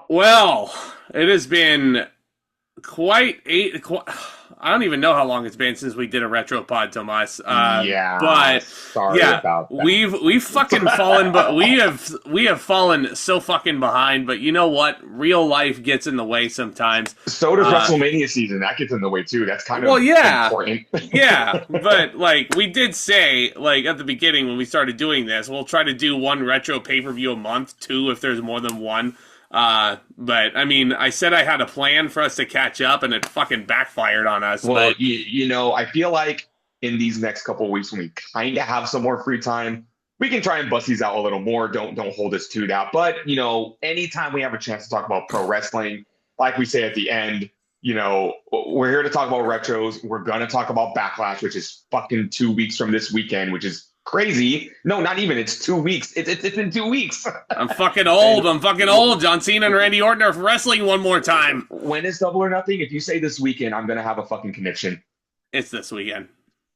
Well, it has been I don't even know how long it's been since we did a retro pod, Tomas. Yeah, But sorry yeah, about that. we've fucking fallen, but we have fallen so fucking behind. But you know what? Real life gets in the way sometimes. So does Uh, WrestleMania season. That gets in the way too. That's kind well, of yeah, important. yeah, but like we did say, like at the beginning when we started doing this, we'll try to do one retro pay per view a month, two if there's more than one. But I mean, I said I had a plan for us to catch up, and it fucking backfired on us. Well, But I feel like in these next couple of weeks when we kind of have some more free time, we can try and bust these out a little more. Don't hold us to that. But anytime we have a chance to talk about pro wrestling, like we say at the end, we're here to talk about retros. We're gonna talk about Backlash, which is fucking 2 weeks from this weekend, which is crazy. No, not even. It's 2 weeks. It's in 2 weeks. I'm fucking old. I'm fucking old. John Cena and Randy Orton are wrestling one more time. When is Double or Nothing? If you say this weekend, I'm gonna have a fucking connection. It's this weekend.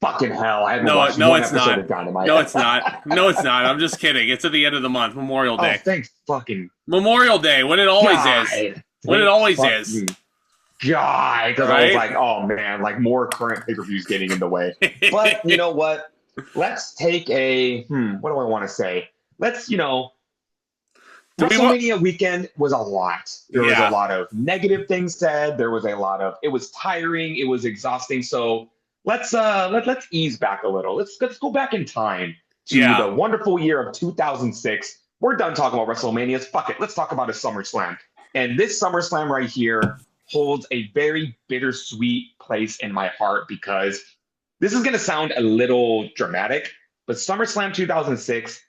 Fucking hell! I haven't No, watched no, one it's episode not. of Dynamite. No, it's not. No, it's not. I'm just kidding. It's at the end of the month, Memorial Oh, Day. thanks, fucking Memorial Day, when it always is. God. When it always is. Fucking God, because I was Right? like, oh man, like more current pay-per-views getting in the way. But you know what? Let's take what do I want to say? Let's, WrestleMania weekend was a lot. There was Yeah. a lot of negative things said. There was a lot of, it was tiring. It was exhausting. So let's ease back a little. Let's go back in time to Yeah. the wonderful year of 2006. We're done talking about WrestleManias. Fuck it. Let's talk about a SummerSlam. And this SummerSlam right here holds a very bittersweet place in my heart because this is going to sound a little dramatic, but SummerSlam 2006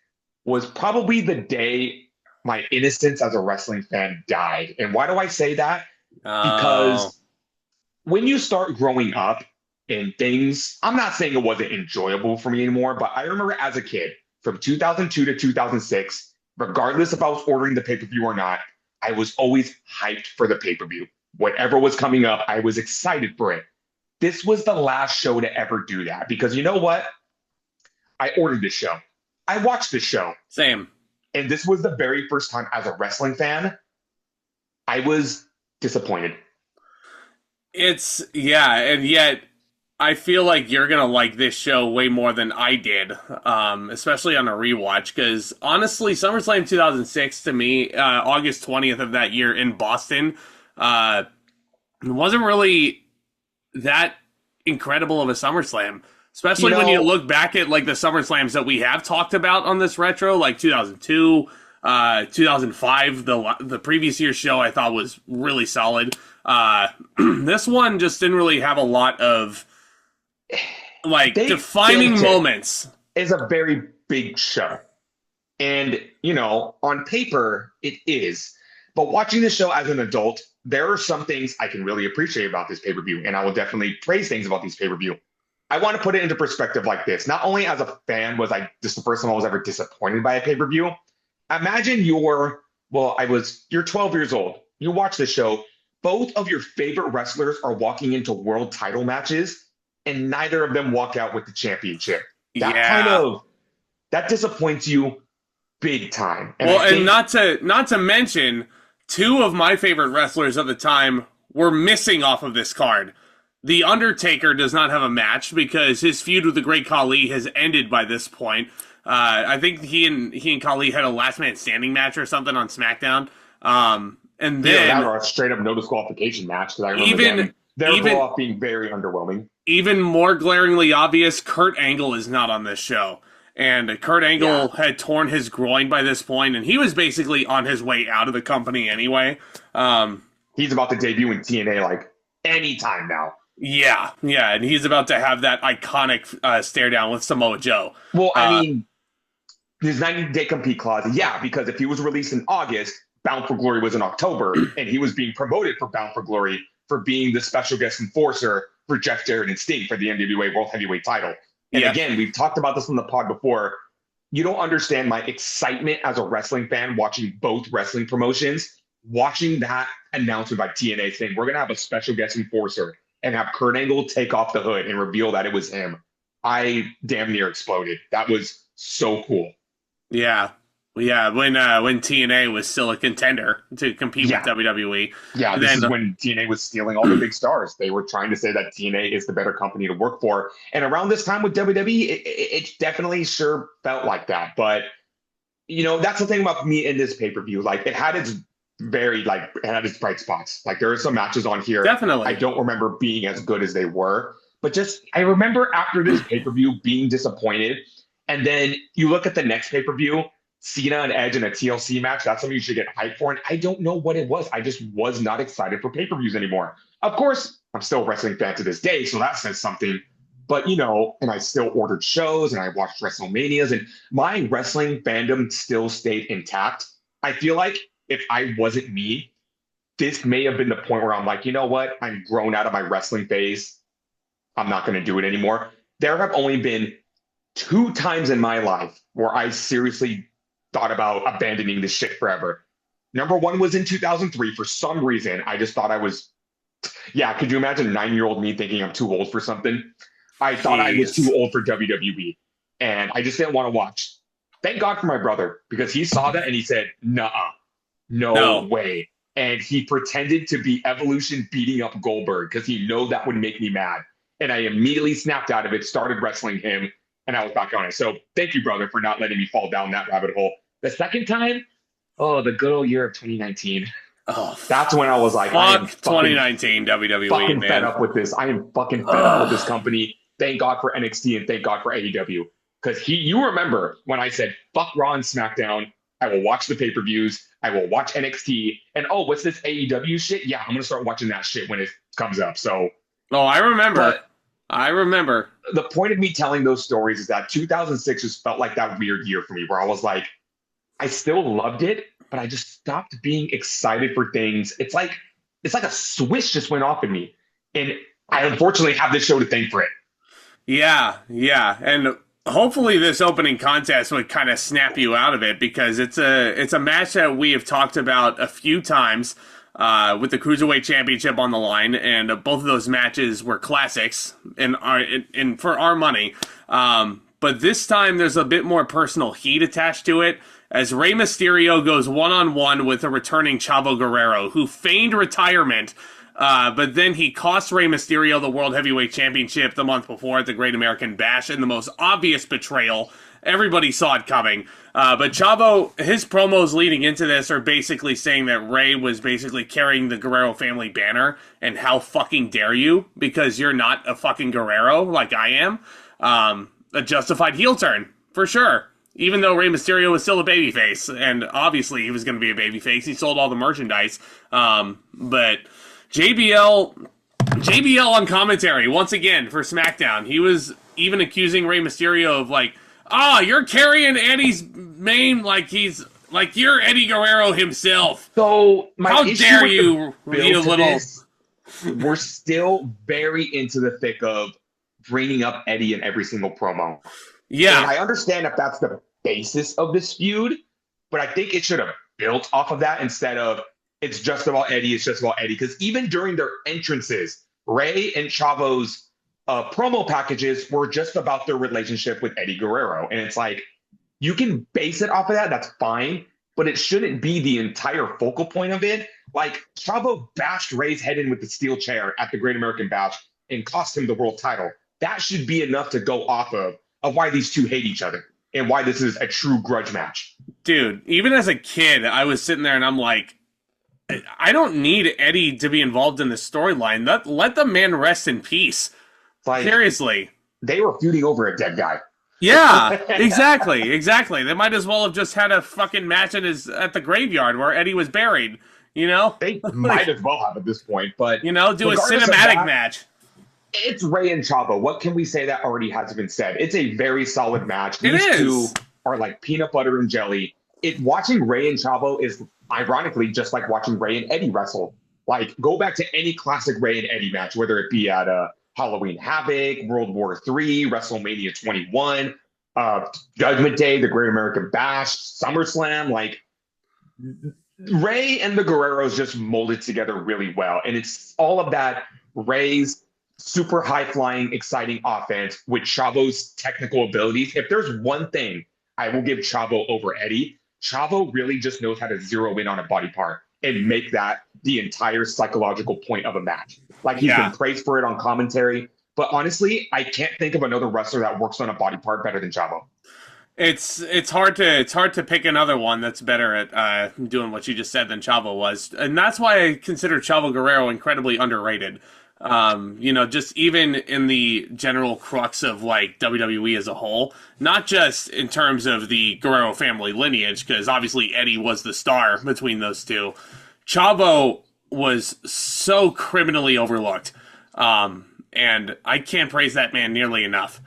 was probably the day my innocence as a wrestling fan died. And why do I say that? Because when you start growing up and things, I'm not saying it wasn't enjoyable for me anymore, but I remember as a kid from 2002 to 2006, regardless if I was ordering the pay-per-view or not, I was always hyped for the pay-per-view. Whatever was coming up, I was excited for it. This was the last show to ever do that because you know what? I ordered this show. I watched this show. Same. And this was the very first time as a wrestling fan, I was disappointed. And yet I feel like you're gonna like this show way more than I did, especially on a rewatch. Because honestly, SummerSlam 2006 to me, August 20th of that year in Boston, wasn't really that incredible of a SummerSlam. Especially when you look back at like the SummerSlams that we have talked about on this retro, like 2002, 2005, the previous year's show I thought was really solid. This one just didn't really have a lot of like defining moments. It's a very big show. And, on paper, it is. But watching this show as an adult, there are some things I can really appreciate about this pay-per-view. And I will definitely praise things about this pay-per-view. I want to put it into perspective like this. Not only as a fan was I just the first time I was ever disappointed by a pay-per-view. Imagine you're 12 years old. You watch the show. Both of your favorite wrestlers are walking into world title matches, and neither of them walk out with the championship. That disappoints you big time. And not to mention, two of my favorite wrestlers at the time were missing off of this card. The Undertaker does not have a match because his feud with the Great Khali has ended by this point. I think he and Khali had a last man standing match or something on SmackDown. And then that or a straight up no disqualification match because I remember their blow off being very underwhelming. Even more glaringly obvious, Kurt Angle is not on this show. And Kurt Angle had torn his groin by this point, and he was basically on his way out of the company anyway. He's about to debut in TNA like anytime now. Yeah, and he's about to have that iconic stare down with Samoa Joe. Well, his 90-day compete clause, because if he was released in August, Bound for Glory was in October, and he was being promoted for Bound for Glory for being the special guest enforcer for Jeff Jarrett and Sting for the NWA World Heavyweight title. And again, we've talked about this on the pod before. You don't understand my excitement as a wrestling fan watching both wrestling promotions, watching that announcement by TNA saying, we're going to have a special guest enforcer and have Kurt Angle take off the hood and reveal that it was him. I damn near exploded. That was so cool. Yeah. Yeah, when TNA was still a contender to compete with Yeah. WWE. Yeah, And this then is when TNA was stealing all the big stars. They were trying to say that TNA is the better company to work for. And around this time with WWE, it definitely sure felt like that. But, that's the thing about me in this pay-per-view. Like, it had its it had its bright spots. Like, there are some matches on here I definitely. don't remember being as good as they were. But I remember after this pay-per-view being disappointed. And then you look at the next pay-per-view, Cena and Edge in a TLC match. That's something you should get hyped for. And I don't know what it was. I just was not excited for pay-per-views anymore. Of course, I'm still a wrestling fan to this day, so that says something. But and I still ordered shows and I watched WrestleManias, and my wrestling fandom still stayed intact. I feel like if I wasn't me, this may have been the point where I'm like, you know what? I'm grown out of my wrestling phase. I'm not going to do it anymore. There have only been 2 times in my life where I seriously thought about abandoning this shit forever. Number one was in 2003. For some reason, I just thought I was, yeah, could you imagine 9-year-old me thinking I'm too old for something? I thought I was Jeez. too old for WWE, and I just didn't want to watch. Thank God for my brother, because he saw that and he said, "Nuh-uh, no No. way." And he pretended to be Evolution beating up Goldberg because he knew that would make me mad. And I immediately snapped out of it, started wrestling him, and I was back on it. So thank you, brother, for not letting me fall down that rabbit hole. The second time, oh, the good old year of 2019. Oh, That's when I was like, I am fuck 2019 WWE, fucking fed man. up with this. I am fucking fed up with this Ugh. company. Thank God for NXT and thank God for AEW. Because you remember when I said, fuck Raw and SmackDown, I will watch the pay-per-views, I will watch NXT, and oh, what's this AEW shit? Yeah, I'm going to start watching that shit when it comes up. So, Oh, I remember. but I remember. the point of me telling those stories is that 2006 just felt like that weird year for me where I was like, I still loved it, but I just stopped being excited for things. It's like a switch just went off in me. And I unfortunately have this show to thank for it. Yeah, yeah, and hopefully this opening contest would kind of snap you out of it because it's a match that we have talked about a few times with the Cruiserweight Championship on the line, and both of those matches were classics in for our money. But this time there's a bit more personal heat attached to it as Rey Mysterio goes one-on-one with a returning Chavo Guerrero, who feigned retirement. But then he cost Rey Mysterio the World Heavyweight Championship the month before at the Great American Bash in the most obvious betrayal. Everybody saw it coming. But Chavo, his promos leading into this are basically saying that Rey was basically carrying the Guerrero family banner, and how fucking dare you, because you're not a fucking Guerrero like I am. A justified heel turn, for sure. Even though Rey Mysterio was still a babyface, and obviously he was going to be a babyface, he sold all the merchandise. But JBL on commentary once again for SmackDown. He was even accusing Rey Mysterio of like, you're carrying Eddie's name like you're Eddie Guerrero himself. So How dare you, you little. We're still very into the thick of bringing up Eddie in every single promo. Yeah. And I understand if that's the basis of this feud, but I think it should have built off of that instead of it's just about Eddie, it's just about Eddie. Because even during their entrances, Rey and Chavo's promo packages were just about their relationship with Eddie Guerrero. And it's like, you can base it off of that, that's fine, but it shouldn't be the entire focal point of it. Like, Chavo bashed Rey's head in with the steel chair at the Great American Bash and cost him the world title. That should be enough to go off of why these two hate each other and why this is a true grudge match. Dude, even as a kid, I was sitting there and I'm like, I don't need Eddie to be involved in this storyline. Let the man rest in peace. Like, seriously. They were feuding over a dead guy. Yeah, exactly. They might as well have just had a fucking match at the graveyard where Eddie was buried, you know? They might as well have at this point, but... do a cinematic match. It's Rey and Chavo. What can we say that already hasn't been said? It's a very solid match. These two are like peanut butter and jelly. Watching Rey and Chavo is ironically just like watching Rey and Eddie wrestle. Like, go back to any classic Rey and Eddie match, whether it be at Halloween Havoc, World War III, WrestleMania 21, Judgment Day, the Great American Bash, SummerSlam. Like, Rey and the Guerreros just molded together really well. And it's all of that Rey's super high-flying, exciting offense with Chavo's technical abilities. If there's one thing I will give Chavo over Eddie, Chavo really just knows how to zero in on a body part and make that the entire psychological point of a match. Like, he's been praised for it on commentary. But honestly, I can't think of another wrestler that works on a body part better than Chavo. It's hard to pick another one that's better at doing what you just said than Chavo was, and that's why I consider Chavo Guerrero incredibly underrated. Just even in the general crux of like WWE as a whole, not just in terms of the Guerrero family lineage, because obviously Eddie was the star between those two. Chavo was so criminally overlooked, and I can't praise that man nearly enough.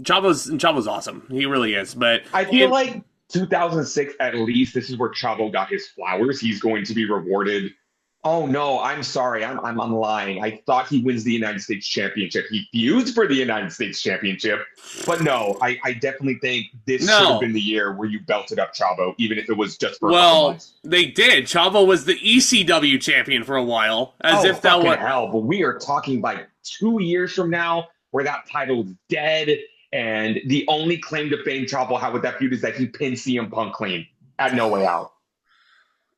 Chavo's awesome. He really is. But I feel like 2006, at least, this is where Chavo got his flowers. He's going to be rewarded. Oh, no, I'm sorry. I'm lying. I thought he wins the United States Championship. He feuds for the United States Championship. But no, I definitely think this should have been the year where you belted up Chavo, even if it was just for a couple months. They did. Chavo was the ECW champion for a while. If that were hell, but we are talking like 2 years from now where that title's dead. And the only claim to fame Chavo had with that feud is that he pinned CM Punk clean at No Way Out.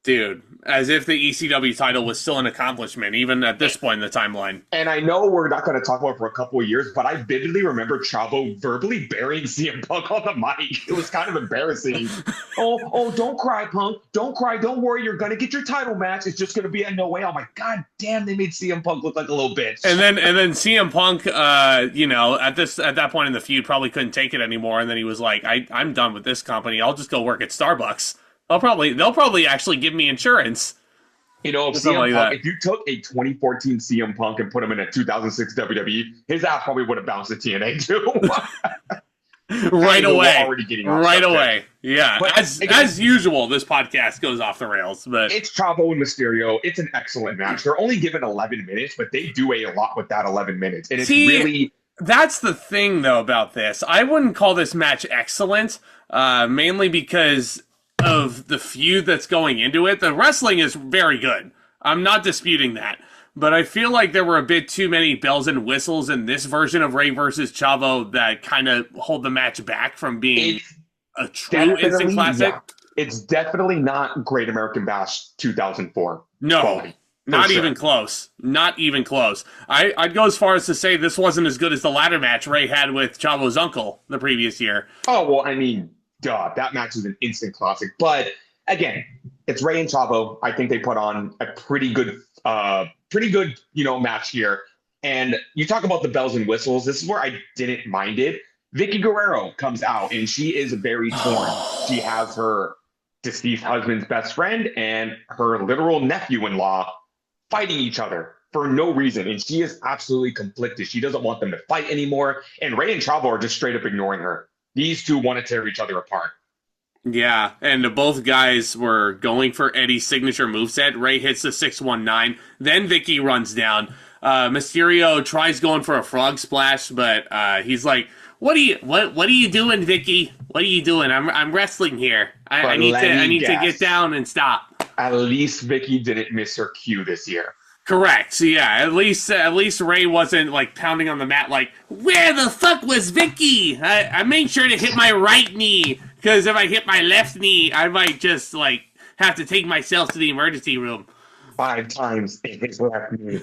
Dude, as if the ECW title was still an accomplishment, even at this point in the timeline. And I know we're not going to talk about it for a couple of years, but I vividly remember Chavo verbally burying CM Punk on the mic. It was kind of embarrassing. Oh, don't cry, Punk. Don't cry. Don't worry. You're going to get your title match. It's just going to be at No Way Out. I'm like, God damn, they made CM Punk look like a little bitch. And then CM Punk, at that point in the feud, probably couldn't take it anymore. And then he was like, I'm done with this company. I'll just go work at Starbucks. They'll probably actually give me insurance. If CM Punk, if you took a 2014 CM Punk and put him in a 2006 WWE, his ass probably would have bounced to TNA too. Right away. Already getting right away. Yeah. But as usual, this podcast goes off the rails. But it's Chavo and Mysterio. It's an excellent match. They're only given 11 minutes, but they do a lot with that 11 minutes. And it's really... That's the thing, though, about this. I wouldn't call this match excellent, mainly because of the feud that's going into it. The wrestling is very good. I'm not disputing that. But I feel like there were a bit too many bells and whistles in this version of Rey versus Chavo that kind of hold the match back from being a true instant classic. Yeah. It's definitely not Great American Bash 2004. No, quality, not even close. Not even close. I'd go as far as to say this wasn't as good as the ladder match Rey had with Chavo's uncle the previous year. Oh, well, I mean... Duh, that match is an instant classic. But again, it's Rey and Chavo. I think they put on a pretty good, match here. And you talk about the bells and whistles. This is where I didn't mind it. Vicky Guerrero comes out, and she is very torn. She has her deceased husband's best friend and her literal nephew-in-law fighting each other for no reason. And she is absolutely conflicted. She doesn't want them to fight anymore. And Rey and Chavo are just straight up ignoring her. These two want to tear each other apart. Yeah, and both guys were going for Eddie's signature moveset. Rey hits the 619. Then Vicky runs down. Mysterio tries going for a frog splash, but he's like, "What are you doing, Vicky? What are you doing? I'm wrestling here. I need to get down and stop." At least Vicky didn't miss her cue this year. Correct. So yeah, at least Rey wasn't like pounding on the mat like, "Where the fuck was Vicky? I made sure to hit my right knee, because if I hit my left knee, I might just like have to take myself to the emergency room." 5 times in his left knee.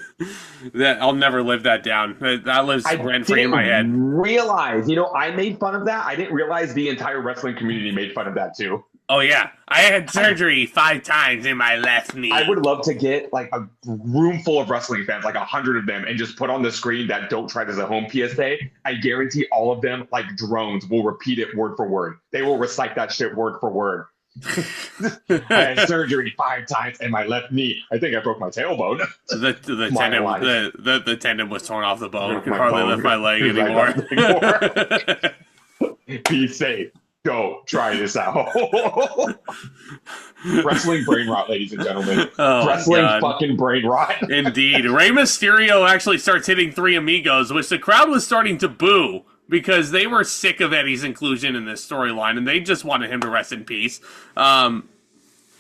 That I'll never live that down. That lives rent free in my head. Realize, I made fun of that. I didn't realize the entire wrestling community made fun of that too. Oh, yeah. I had surgery 5 times in my left knee. I would love to get like a room full of wrestling fans, like 100 of them, and just put on the screen that "Don't try this at home" PSA. I guarantee all of them, like drones, will repeat it word for word. They will recite that shit word for word. I had surgery 5 times in my left knee. I think I broke my tailbone. The tendon was torn off the bone. I could hardly lift my leg anymore. Be safe. Don't try this out. Wrestling brain rot, ladies and gentlemen. Wrestling fucking brain rot. Indeed. Rey Mysterio actually starts hitting 3 Amigos, which the crowd was starting to boo because they were sick of Eddie's inclusion in this storyline, and they just wanted him to rest in peace.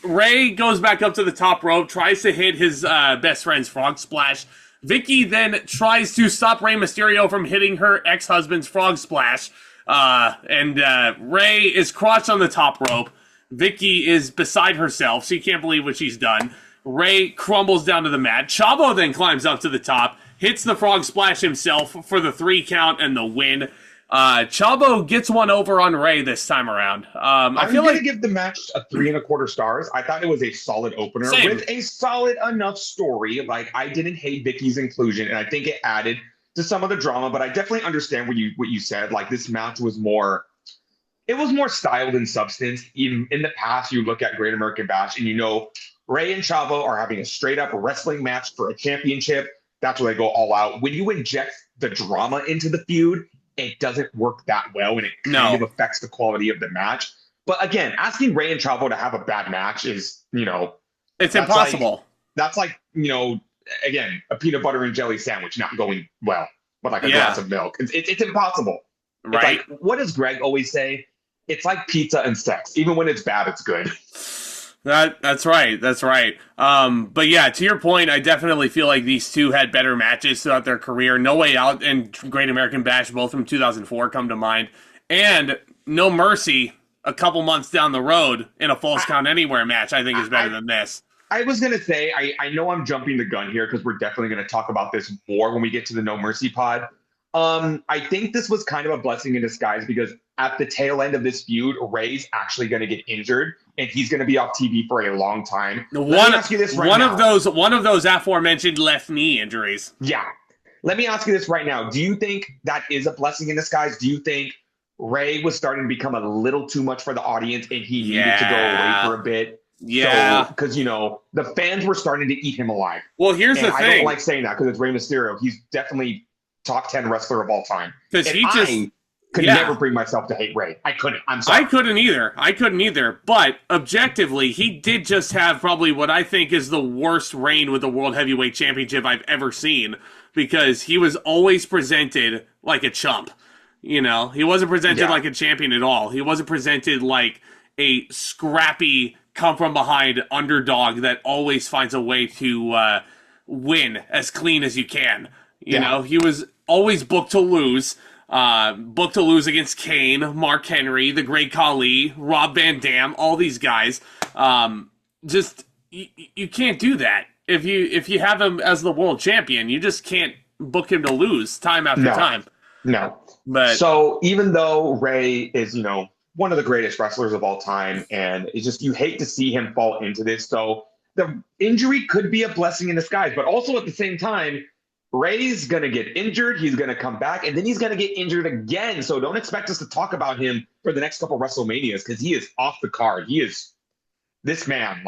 Rey goes back up to the top rope, tries to hit his best friend's frog splash. Vicky then tries to stop Rey Mysterio from hitting her ex-husband's frog splash. And Rey is crotched on the top rope. Vicky is beside herself. She can't believe what she's done. Ray crumbles down to the mat. Chavo then climbs up to the top, hits the frog splash himself for the 3 count and the win. Chavo gets one over on Ray this time around. I feel like give the match a 3.25 stars. I thought it was a solid opener with a solid enough story. Like, I didn't hate Vicky's inclusion, and I think it added to some of the drama. But I definitely understand what you said. Like, this match was more style than substance. Even in the past, you look at Great American Bash, and Ray and Chavo are having a straight up wrestling match for a championship. That's where they go all out. When you inject the drama into the feud, it doesn't work that well, and it kind of affects the quality of the match. But again, asking Ray and Chavo to have a bad match is, it's impossible. That's like, again, a peanut butter and jelly sandwich not going well with like a glass of milk. It's impossible. Right. It's like, what does Greg always say? It's like pizza and sex. Even when it's bad, it's good. That's right. But yeah, to your point, I definitely feel like these two had better matches throughout their career. No Way Out and Great American Bash, both from 2004, come to mind. And No Mercy, a couple months down the road in a Falls Count Anywhere match, I think is better than this. I was going to say, I know I'm jumping the gun here because we're definitely going to talk about this more when we get to the No Mercy pod. I think this was kind of a blessing in disguise because at the tail end of this feud, Ray's actually going to get injured and he's going to be off TV for a long time. One of those aforementioned left knee injuries. Yeah. Let me ask you this right now. Do you think that is a blessing in disguise? Do you think Ray was starting to become a little too much for the audience and he needed to go away for a bit? Yeah. Because, the fans were starting to eat him alive. Well, here's the thing. I don't like saying that because it's Rey Mysterio. He's definitely top 10 wrestler of all time. Because I could never bring myself to hate Ray. I couldn't. I'm sorry. I couldn't either. But objectively, he did just have probably what I think is the worst reign with the World Heavyweight Championship I've ever seen. Because he was always presented like a chump. He wasn't presented like a champion at all. He wasn't presented like a scrappy, come from behind underdog that always finds a way to win as clean as you can. You know, he was always booked to lose against Kane, Mark Henry, the Great Khali, Rob Van Dam, all these guys. You can't do that. If you have him as the world champion, you just can't book him to lose time after time. No. But so even though Ray is, one of the greatest wrestlers of all time, and it's just, you hate to see him fall into this. So the injury could be a blessing in disguise, but also at the same time, Ray's going to get injured. He's going to come back, and then he's going to get injured again. So don't expect us to talk about him for the next couple of WrestleManias because he is off the card. He is this man.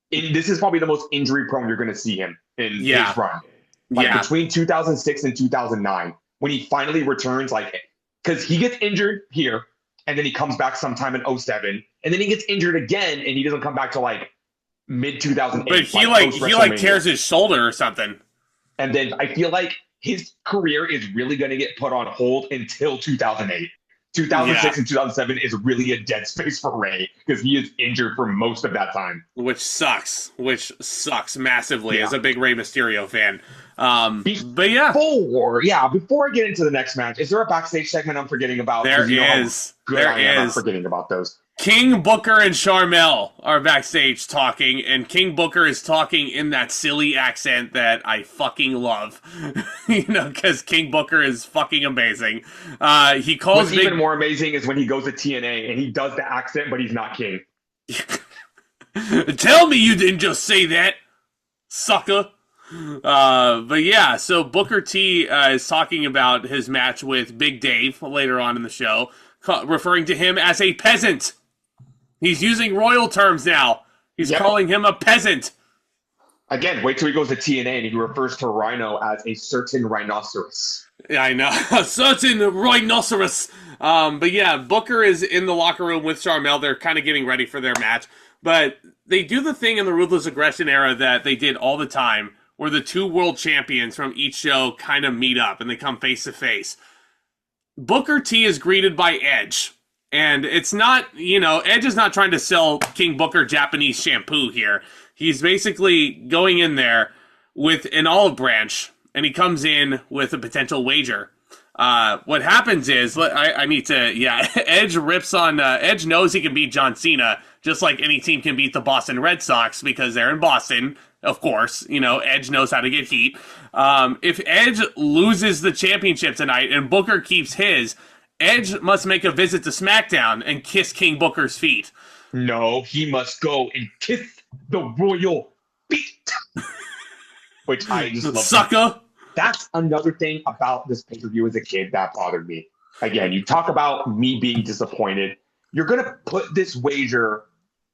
This is probably the most injury prone you're going to see him in his run. Between 2006 and 2009, when he finally returns, because he gets injured here, and then he comes back sometime in 2007, and then he gets injured again, and he doesn't come back till mid 2008. But he tears his shoulder or something. And then I feel like his career is really going to get put on hold until 2008. 2006 and 2007 is really a dead space for Ray because he is injured for most of that time. Which sucks massively as a big Rey Mysterio fan. Before I get into the next match, is there a backstage segment I'm forgetting about? There is. I'm forgetting about those. King Booker and Sharmell are backstage talking, and King Booker is talking in that silly accent that I fucking love. Because King Booker is fucking amazing. He calls What's even more amazing is when he goes to TNA and he does the accent, but he's not King. Tell me you didn't just say that, sucker. So Booker T is talking about his match with Big Dave later on in the show, referring to him as a peasant. He's using royal terms now. He's calling him a peasant. Again, wait till he goes to TNA and he refers to Rhino as a certain rhinoceros. Yeah, I know. A certain rhinoceros. Booker is in the locker room with Sharmell. They're kind of getting ready for their match. But they do the thing in the Ruthless Aggression era that they did all the time, where the two world champions from each show kind of meet up and they come face to face. Booker T is greeted by Edge. And it's not, Edge is not trying to sell King Booker Japanese shampoo here. He's basically going in there with an olive branch, and he comes in with a potential wager. What happens is, I need to, Edge rips on, Edge knows he can beat John Cena, just like any team can beat the Boston Red Sox, because they're in Boston, of course. Edge knows how to get heat. If Edge loses the championship tonight and Booker keeps his, Edge must make a visit to SmackDown and kiss King Booker's feet. No, he must go and kiss the royal feet. Which I just love. Sucker! That's another thing about this pay-per-view as a kid that bothered me. Again, you talk about me being disappointed. You're going to put this wager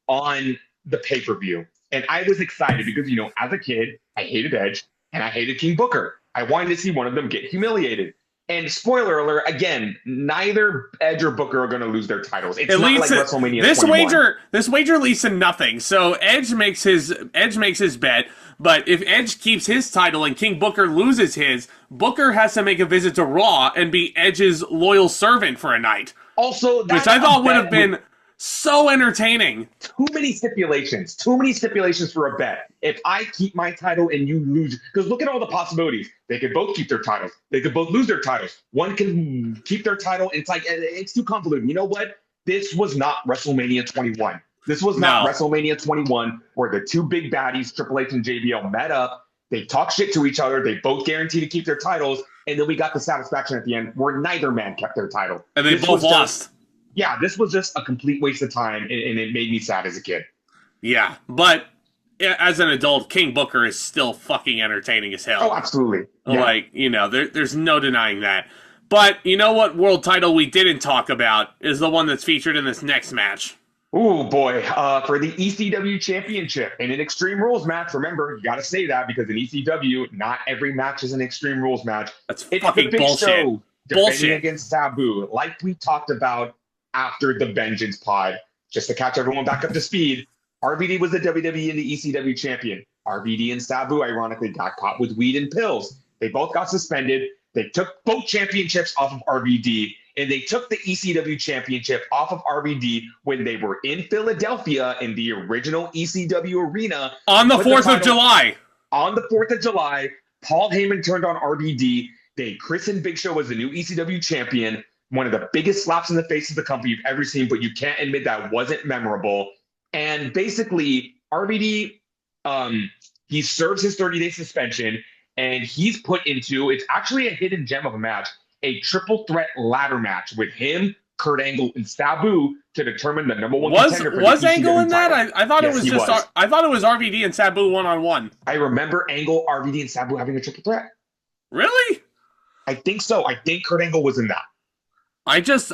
on the pay-per-view. And I was excited because, as a kid, I hated Edge and I hated King Booker. I wanted to see one of them get humiliated. And spoiler alert, again, neither Edge or Booker are going to lose their titles. It's not like WrestleMania 21. This wager leads to nothing. So Edge makes his bet, but if Edge keeps his title and King Booker loses his, Booker has to make a visit to Raw and be Edge's loyal servant for a night. Also, which I thought would have been so entertaining. Too many stipulations for a bet. If I keep my title and you lose, because look at all the possibilities. They could both keep their titles. They could both lose their titles. One can keep their title. It's too convoluted. You know what? This was not WrestleMania 21. This was not WrestleMania 21 where the two big baddies, Triple H and JBL, met up. They talked shit to each other. They both guaranteed to keep their titles. And then we got the satisfaction at the end where neither man kept their title. And they both lost. This was just a complete waste of time, and it made me sad as a kid. Yeah, but as an adult, King Booker is still fucking entertaining as hell. Oh, absolutely. Yeah. There's no denying that. But you know what world title we didn't talk about is the one that's featured in this next match. Oh, boy. For the ECW Championship in an Extreme Rules match. Remember, you got to say that because in ECW, not every match is an Extreme Rules match. That's fucking bullshit. Show defending against Sabu, like we talked about after the Vengeance pod. Just to catch everyone back up to speed, RVD was the WWE and the ECW champion. RVD and Sabu, ironically, got caught with weed and pills. They both got suspended. They took both championships off of RVD, and they took the ECW championship off of RVD when they were in Philadelphia in the original ECW arena. On the 4th of July. On the 4th of July, Paul Heyman turned on RVD. They christened Big Show as the new ECW champion. One of the biggest slaps in the face of the company you've ever seen, but you can't admit that wasn't memorable. And basically, RVD, he serves his 30-day suspension, and he's put into, it's actually a hidden gem of a match, a triple threat ladder match with him, Kurt Angle, and Sabu to determine the number one contender for the Was ECW Angle in that? title. I thought it was just. I thought it was RVD and Sabu 1-on-1. I remember Angle, RVD, and Sabu having a triple threat. Really? I think so. I think Kurt Angle was in that. I just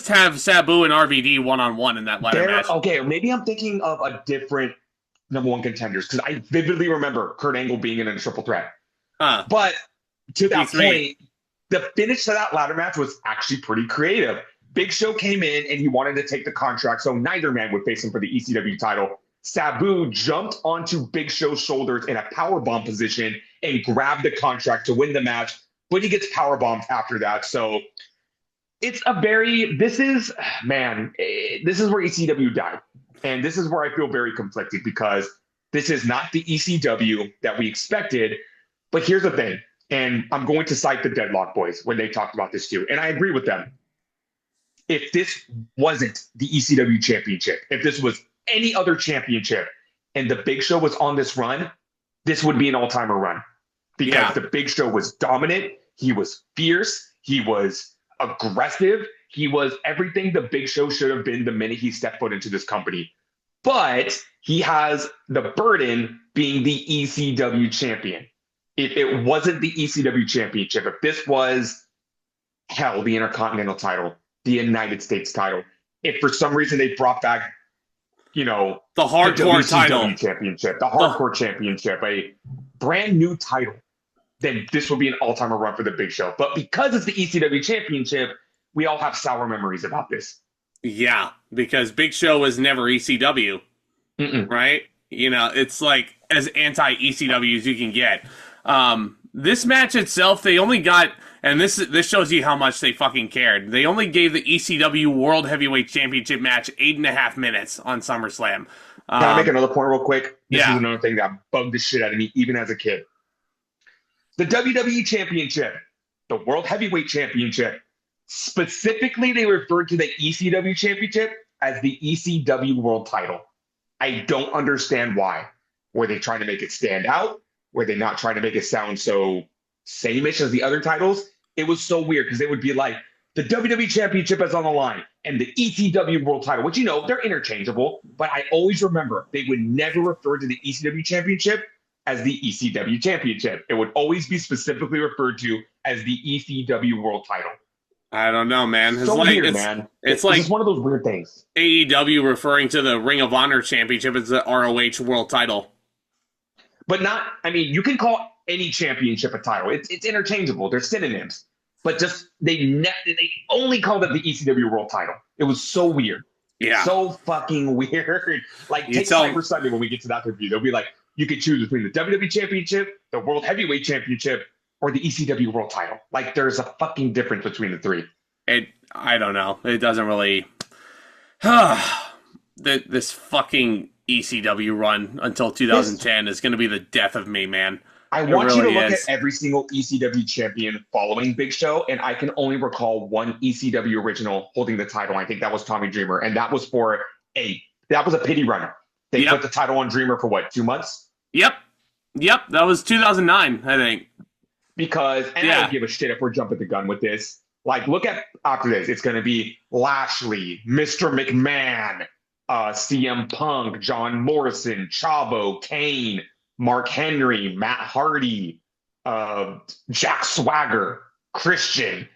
have Sabu and RVD 1-on-1 in that ladder match. Okay, maybe I'm thinking of a different number one contenders because I vividly remember Kurt Angle being in a triple threat. But to that point, the finish to that ladder match was actually pretty creative. Big Show came in and he wanted to take the contract so neither man would face him for the ECW title. Sabu jumped onto Big Show's shoulders in a powerbomb position and grabbed the contract to win the match, but he gets powerbombed after that. So it's this is where ECW died. And this is where I feel very conflicted because this is not the ECW that we expected. But here's the thing, and I'm going to cite the Deadlock Boys when they talked about this too, and I agree with them. If this wasn't the ECW championship, if this was any other championship and the Big Show was on this run, this would be an all-timer run because the Big Show was dominant. He was fierce. He was aggressive. He was everything the Big Show should have been the minute he stepped foot into this company. But he has the burden being the ECW champion. If it wasn't the ECW championship, if this was, the Intercontinental title, the United States title, if for some reason they brought back, the hardcore title championship, the hardcore championship, a brand new title, then this will be an all-timer run for the Big Show. But because it's the ECW championship, we all have sour memories about this. Yeah, because Big Show was never ECW, right? It's like as anti-ECW as you can get. This match itself, they only got, and this shows you how much they fucking cared. They only gave the ECW World Heavyweight Championship match 8.5 minutes on SummerSlam. Can I make another point real quick? This is another thing that bugged the shit out of me, even as a kid. The WWE Championship the World Heavyweight Championship. Specifically, they referred to the ECW Championship as the ECW World Title. I don't understand why. Were they trying to make it stand out? Were they not trying to make it sound so same-ish as the other titles? It was so weird because they would be like, the WWE Championship is on the line and the ECW World Title, which, they're interchangeable. But I always remember they would never refer to the ECW Championship as the ECW Championship. It would always be specifically referred to as the ECW World Title. I don't know, man. It's so weird, man. It's like one of those weird things. AEW referring to the Ring of Honor Championship as the ROH World Title. But you can call any championship a title. It's interchangeable. They're synonyms. But just they only called it the ECW World Title. It was so weird. Yeah. So fucking weird. Like, take Cyber Sunday when we get to that review. They'll be like, you could choose between the WWE Championship, the World Heavyweight Championship, or the ECW World Title. Like, there's a fucking difference between the three. I don't know. It doesn't really... this fucking ECW run until 2010 is going to be the death of me, man. I want you to look at every single ECW champion following Big Show, and I can only recall one ECW original holding the title. I think that was Tommy Dreamer, and that was that was a pity runner. They put the title on Dreamer for 2 months? Yep. That was 2009, I think. Because, I don't give a shit if we're jumping the gun with this. Like, look at after this. It's going to be Lashley, Mr. McMahon, CM Punk, John Morrison, Chavo, Kane, Mark Henry, Matt Hardy, Jack Swagger, Christian,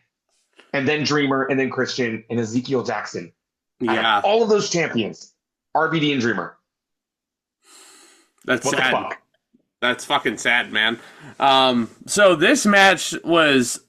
and then Dreamer, and then Christian, and Ezekiel Jackson. Yeah. All of those champions, RVD and Dreamer. That's sad. The fuck? That's fucking sad, man. So this match was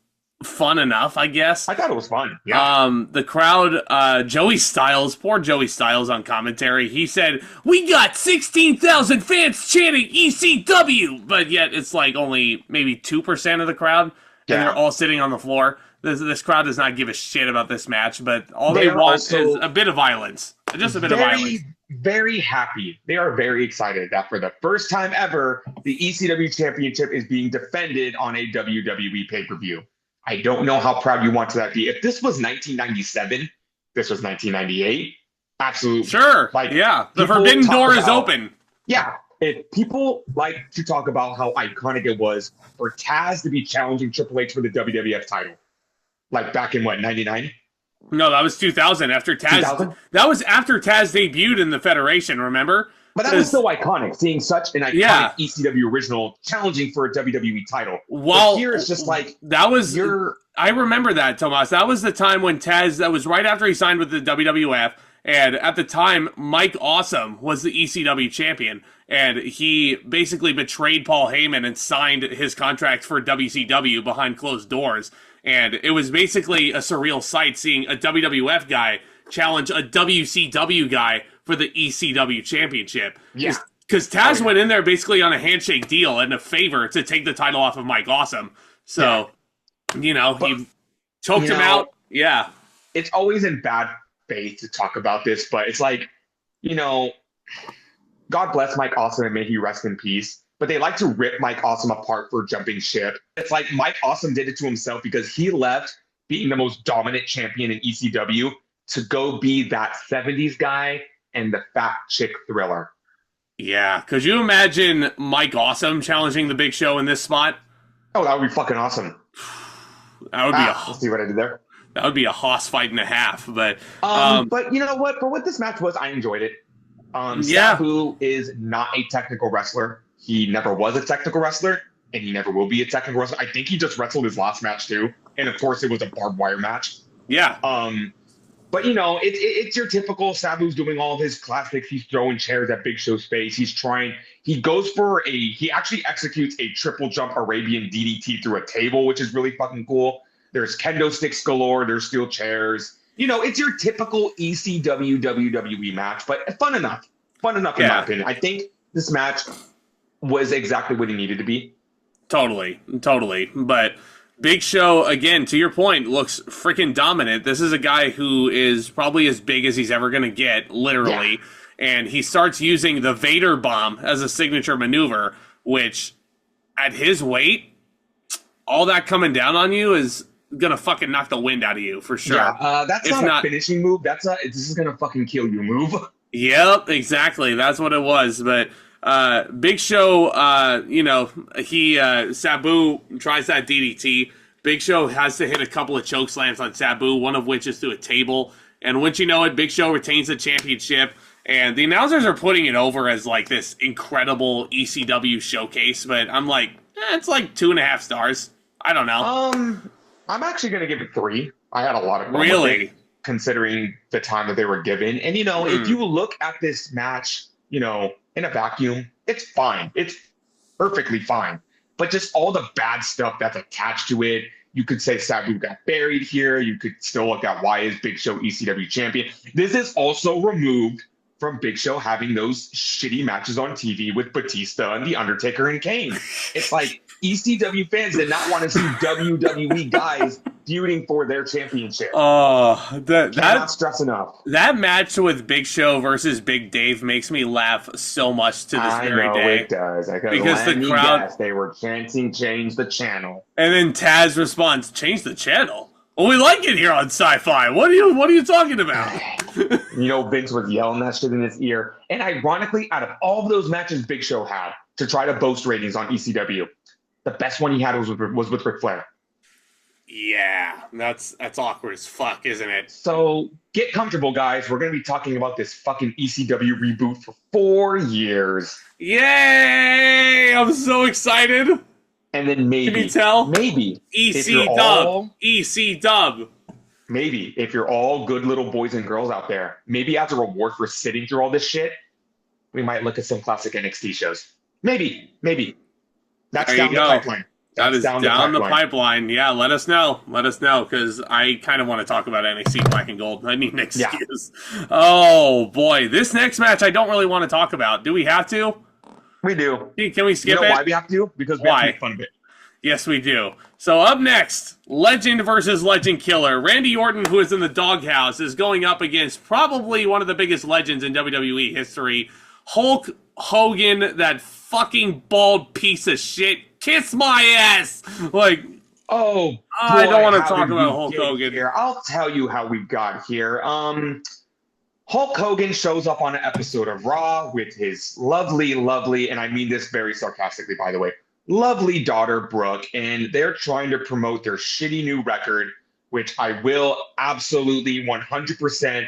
fun enough, I guess. I thought it was fun. Yeah. The crowd, Joey Styles, poor Joey Styles on commentary, he said, "We got 16,000 fans chanting ECW," but yet it's like only maybe 2% of the crowd, and they're all sitting on the floor. This crowd does not give a shit about this match, but all they want is a bit of violence. Just a bit of violence. Very happy. They are very excited that for the first time ever, the ECW Championship is being defended on a WWE pay-per-view. I don't know how proud you want to that be. If this was 1997, this was 1998, absolutely. Sure. The forbidden door is open. Yeah. If people like to talk about how iconic it was for Taz to be challenging Triple H for the WWF title, like back in 99? No, that was 2000. After Taz, 2000? That was after Taz debuted in the Federation. Remember? But that was so iconic, seeing such an iconic ECW original challenging for a WWE title. Well, but here it's just like I remember that, Tomas. That was the time when Taz. That was right after he signed with the WWF, and at the time, Mike Awesome was the ECW champion, and he basically betrayed Paul Heyman and signed his contract for WCW behind closed doors. And it was basically a surreal sight seeing a WWF guy challenge a WCW guy for the ECW championship. Yeah. Because Taz went in there basically on a handshake deal and a favor to take the title off of Mike Awesome. So, he choked him out. Yeah. It's always in bad faith to talk about this, but it's like, God bless Mike Awesome and may he rest in peace. But they like to rip Mike Awesome apart for jumping ship. It's like Mike Awesome did it to himself because he left being the most dominant champion in ECW to go be that 70s guy and the fat chick Thriller. Yeah. Could you imagine Mike Awesome challenging the Big Show in this spot? Oh, that would be fucking awesome. That would be let's see what I did there. That would be a hoss fight and a half. But but you know what? For what this match was, I enjoyed it. Sabu is not a technical wrestler. He never was a technical wrestler, and he never will be a technical wrestler. I think he just wrestled his last match, too. And, of course, it was a barbed wire match. Yeah. But, it's your typical Sabu's doing all of his classics. He's throwing chairs at Big Show's face. He actually executes a triple jump Arabian DDT through a table, which is really fucking cool. There's kendo sticks galore. There's steel chairs. It's your typical ECW WWE match, but fun enough. In my opinion. I think this match was exactly what he needed to be. Totally. But Big Show, again, to your point, looks freaking dominant. This is a guy who is probably as big as he's ever going to get, literally. Yeah. And he starts using the Vader bomb as a signature maneuver, which, at his weight, all that coming down on you is gonna fucking knock the wind out of you for sure. Yeah, that's not a finishing move. This is gonna fucking kill you move. Yep, exactly. That's what it was. But Big Show, Sabu tries that DDT. Big Show has to hit a couple of choke slams on Sabu, one of which is through a table. And once you know it, Big Show retains the championship. And the announcers are putting it over as like this incredible ECW showcase. But I'm like, it's like 2.5 stars. I don't know. I'm actually going to give it 3. I had a lot of fun really with it, considering the time that they were given. And, if you look at this match, in a vacuum, it's fine. It's perfectly fine. But just all the bad stuff that's attached to it, you could say Sabu got buried here. You could still look at why is Big Show ECW champion. This is also removed from Big Show having those shitty matches on TV with Batista and The Undertaker and Kane. It's like ECW fans did not want to see WWE guys feuding for their championship. Cannot stress enough. That match with Big Show versus Big Dave makes me laugh so much to this very day. I know it does. Because the crowd, they were chanting, "Change the channel," and then Taz responds, "Change the channel." Well, we like it here on Sci-Fi. What are you talking about? Vince was yelling that shit in his ear. And ironically, out of all of those matches Big Show had to try to boast ratings on ECW, the best one he had was with Ric Flair. Yeah, that's awkward as fuck, isn't it? So get comfortable, guys. We're going to be talking about this fucking ECW reboot for 4 years. Yay! I'm so excited. And then maybe. Can you tell? Maybe. EC dub. Maybe if you're all good little boys and girls out there, maybe as a reward for sitting through all this shit, we might look at some classic NXT shows. Maybe. That's down the pipeline. That is down the pipeline. Yeah, let us know. Because I kind of want to talk about NXT Black and Gold. I need an excuse. Yeah. Oh, boy. This next match I don't really want to talk about. Do we have to? We do. Can we skip it? Why we have to? Because we have to make fun of it. Yes, we do. So up next, Legend versus Legend Killer. Randy Orton, who is in the doghouse, is going up against probably one of the biggest legends in WWE history, Hulk Hogan, that fucking bald piece of shit. Kiss my ass! I don't want to talk about Hulk Hogan. Here. I'll tell you how we got here. Hulk Hogan shows up on an episode of Raw with his lovely, and I mean this very sarcastically, by the way, lovely daughter, Brooke, and they're trying to promote their shitty new record, which I will absolutely 100%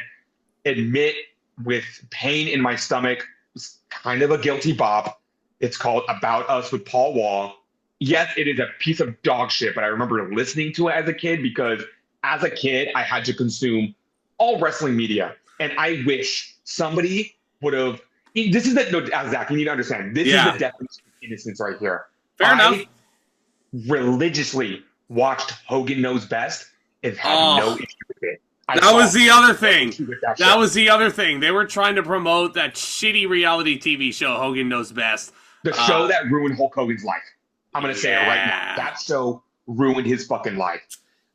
admit with pain in my stomach was kind of a guilty bop. It's called About Us with Paul Wall. Yes, it is a piece of dog shit, but I remember listening to it as a kid because as a kid, I had to consume all wrestling media. And I wish somebody would have. Zach, you need to understand. This is the definition of innocence right here. Fair enough. Religiously watched Hogan Knows Best and had no issue with it. That was the other thing. That was the other thing. They were trying to promote that shitty reality TV show, Hogan Knows Best. The show that ruined Hulk Hogan's life. I'm going to say it right now. That show ruined his fucking life.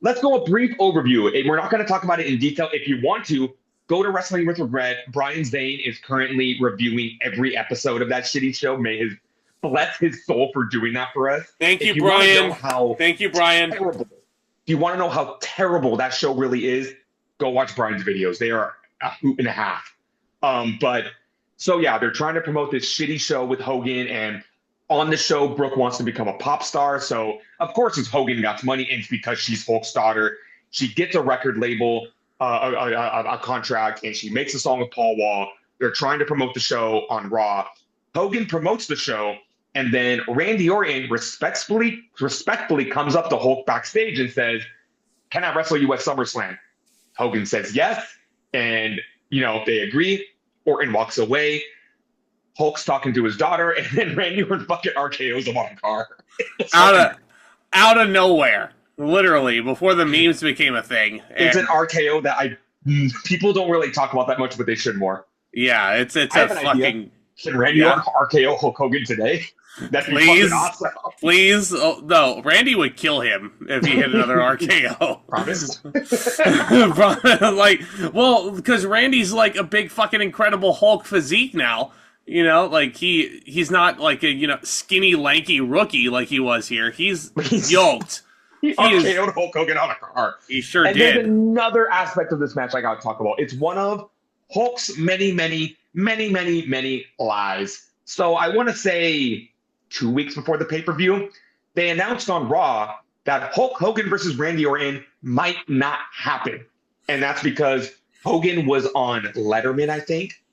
Let's go a brief overview. We're not going to talk about it in detail. If you want to, go to Wrestling with Regret. Brian Zane is currently reviewing every episode of that shitty show. May his bless his soul for doing that for us. Thank you, Brian. Thank you, Brian. If you want to know how terrible that show really is, go watch Brian's videos. They are a hoot and a half. They're trying to promote this shitty show with Hogan, and on the show, Brooke wants to become a pop star. So, of course, it's Hogan got money, and it's because she's Hulk's daughter. She gets a record label, a contract, and she makes a song with Paul Wall. They're trying to promote the show on Raw. Hogan promotes the show, and then Randy Orton respectfully comes up to Hulk backstage and says, "Can I wrestle you at SummerSlam?" Hogan says yes, and they agree. Orton walks away. Hulk's talking to his daughter, and then Randy Orton fucking RKO's him on a car. out of nowhere, literally, before the memes became a thing. It's an RKO that people don't really talk about that much, but they should more. Yeah, it's a fucking. Idea. Can Randy Orton RKO Hulk Hogan today? That'd be fucking awesome. Please, no, Randy would kill him if he hit another RKO. Promise? Because Randy's like a big fucking incredible Hulk physique now. You know, like he's not like a skinny, lanky rookie like he was here. He's yoked. He RKO'd Hulk Hogan on a car. He sure and did. There's another aspect of this match I got to talk about. It's one of Hulk's many lies. So I want to say 2 weeks before the pay-per-view, they announced on Raw that Hulk Hogan versus Randy Orton might not happen. And that's because Hogan was on Letterman, I think,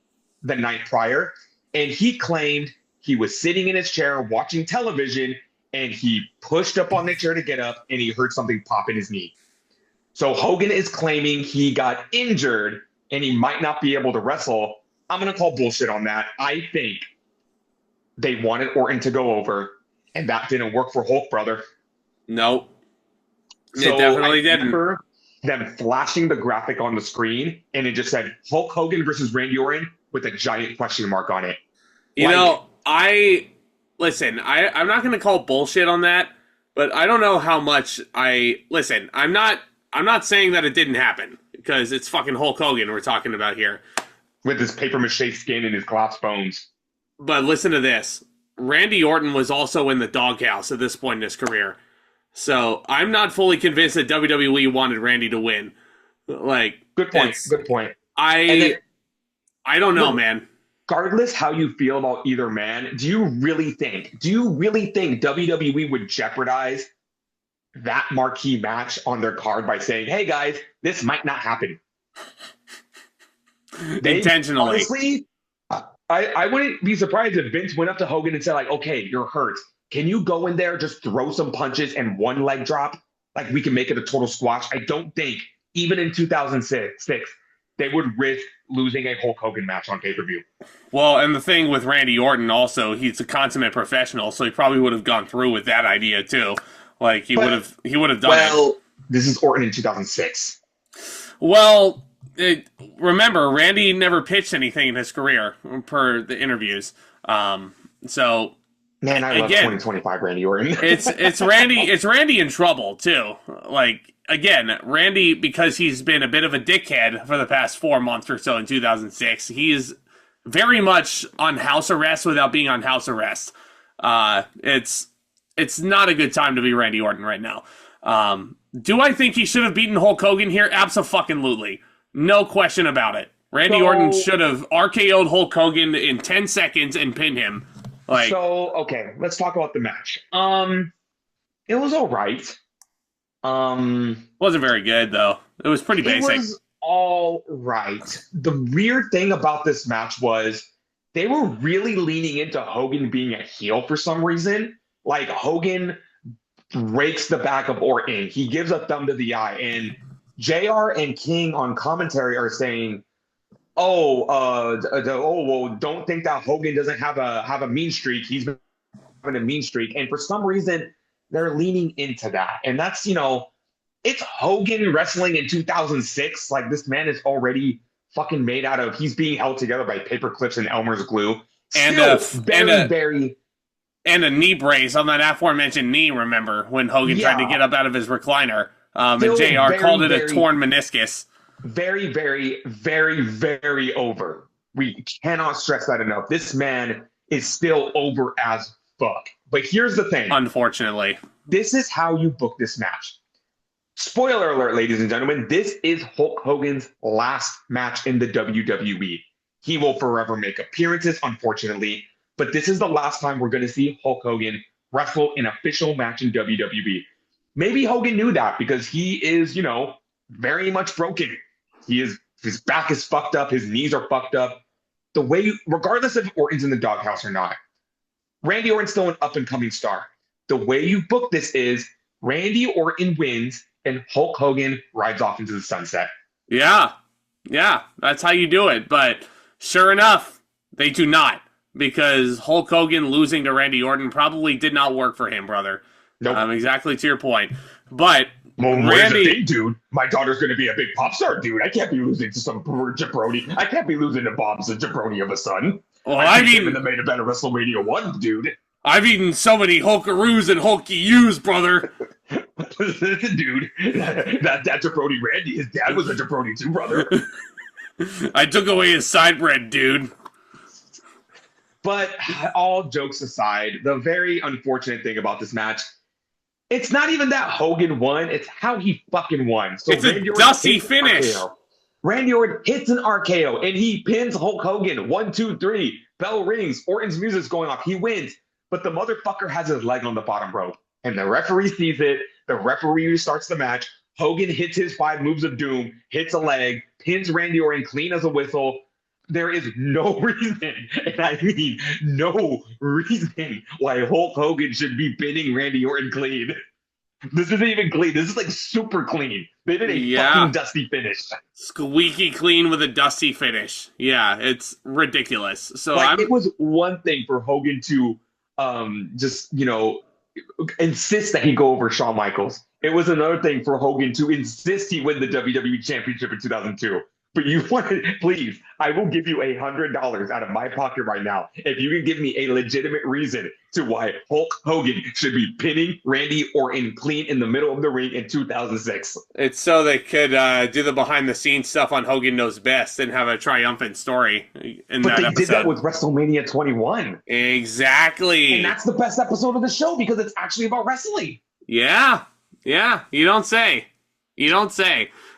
the night prior. And he claimed he was sitting in his chair watching television and he pushed up on the chair to get up and he heard something pop in his knee. So Hogan is claiming he got injured and he might not be able to wrestle. I'm going to call bullshit on that. I think they wanted Orton to go over and that didn't work for Hulk, brother. Nope. So it definitely didn't. Remember them flashing the graphic on the screen and it just said Hulk Hogan versus Randy Orton with a giant question mark on it. You know, I'm not going to call bullshit on that, but I don't know how much I'm not saying that it didn't happen because it's fucking Hulk Hogan we're talking about here. With his paper mache skin and his glass bones. But listen to this. Randy Orton was also in the doghouse at this point in his career. So I'm not fully convinced that WWE wanted Randy to win. Like, good point. I don't know, man. Regardless how you feel about either man, do you really think WWE would jeopardize that marquee match on their card by saying, hey guys, this might not happen? Intentionally. Honestly, I wouldn't be surprised if Vince went up to Hogan and said, like, okay, you're hurt. Can you go in there, just throw some punches and one leg drop? Like, we can make it a total squash. I don't think, even in 2006, they would risk losing a Hulk Hogan match on pay-per-view. Well, and the thing with Randy Orton also, he's a consummate professional, so he probably would have gone through with that idea too. Like he would have done it. Well, this is Orton in 2006. Well, remember, Randy never pitched anything in his career per the interviews. So man, I love 2025 Randy Orton. it's Randy in trouble too. Like, again, Randy, because he's been a bit of a dickhead for the past 4 months or so in 2006, he's very much on house arrest without being on house arrest. It's not a good time to be Randy Orton right now. Do I think he should have beaten Hulk Hogan here? Abso-fucking-lutely. No question about it. Randy Orton should have RKO'd Hulk Hogan in 10 seconds and pinned him. Okay, let's talk about the match. It was all right. Wasn't very good, though. It was pretty basic. It was all right. The weird thing about this match was they were really leaning into Hogan being a heel for some reason. Like, Hogan breaks the back of Orton. He gives a thumb to the eye. And JR and King on commentary are saying, well, don't think that Hogan doesn't have a mean streak. He's been having a mean streak. And for some reason, they're leaning into that. And that's, it's Hogan wrestling in 2006. Like, this man is already fucking made out of, he's being held together by paper clips and Elmer's glue. And a knee brace on that aforementioned knee, remember, when Hogan tried to get up out of his recliner. And JR called it a torn meniscus. Very, very, very, very over. We cannot stress that enough. This man is still over as fuck. But here's the thing. Unfortunately. This is how you book this match. Spoiler alert, ladies and gentlemen. This is Hulk Hogan's last match in the WWE. He will forever make appearances, unfortunately. But this is the last time we're going to see Hulk Hogan wrestle an official match in WWE. Maybe Hogan knew that because he is, very much broken. His back is fucked up. His knees are fucked up. Regardless if Orton's in the doghouse or not, Randy Orton's still an up-and-coming star. The way you book this is Randy Orton wins and Hulk Hogan rides off into the sunset. Yeah, that's how you do it. But sure enough, they do not. Because Hulk Hogan losing to Randy Orton probably did not work for him, brother. Nope. Exactly to your point. But Randy, the thing, dude, my daughter's going to be a big pop star, dude. I can't be losing to some jabroni. I can't be losing to Bob's a jabroni of a son. Well, I've eaten in the main event of WrestleMania 1, dude. I've eaten so many Hulkaroos and Hulky-U's, brother. Dude, that jabroni Randy, his dad was a jabroni too, brother. I took away his side bread, dude. But all jokes aside, the very unfortunate thing about this match, it's not even that Hogan won, it's how he fucking won. So it's a dusty finish. Randy Orton hits an RKO and he pins Hulk Hogan. 1, 2, 3. Bell rings. Orton's music's going off. He wins. But the motherfucker has his leg on the bottom rope. And the referee sees it. The referee starts the match. Hogan hits his 5 moves of doom, hits a leg, pins Randy Orton clean as a whistle. There is no reason, and I mean no reason, why Hulk Hogan should be pinning Randy Orton clean. This isn't even clean. This is like super clean. They did a fucking dusty finish. Squeaky clean with a dusty finish. Yeah, it's ridiculous. So like, it was one thing for Hogan to just, insist that he go over Shawn Michaels. It was another thing for Hogan to insist he win the WWE Championship in 2002. But you want to, please, I will give you $100 out of my pocket right now if you can give me a legitimate reason to why Hulk Hogan should be pinning Randy Orton clean in the middle of the ring in 2006. It's so they could do the behind-the-scenes stuff on Hogan Knows Best and have a triumphant story in that episode. But they did that with WrestleMania 21. Exactly. And that's the best episode of the show because it's actually about wrestling. Yeah. Yeah. You don't say.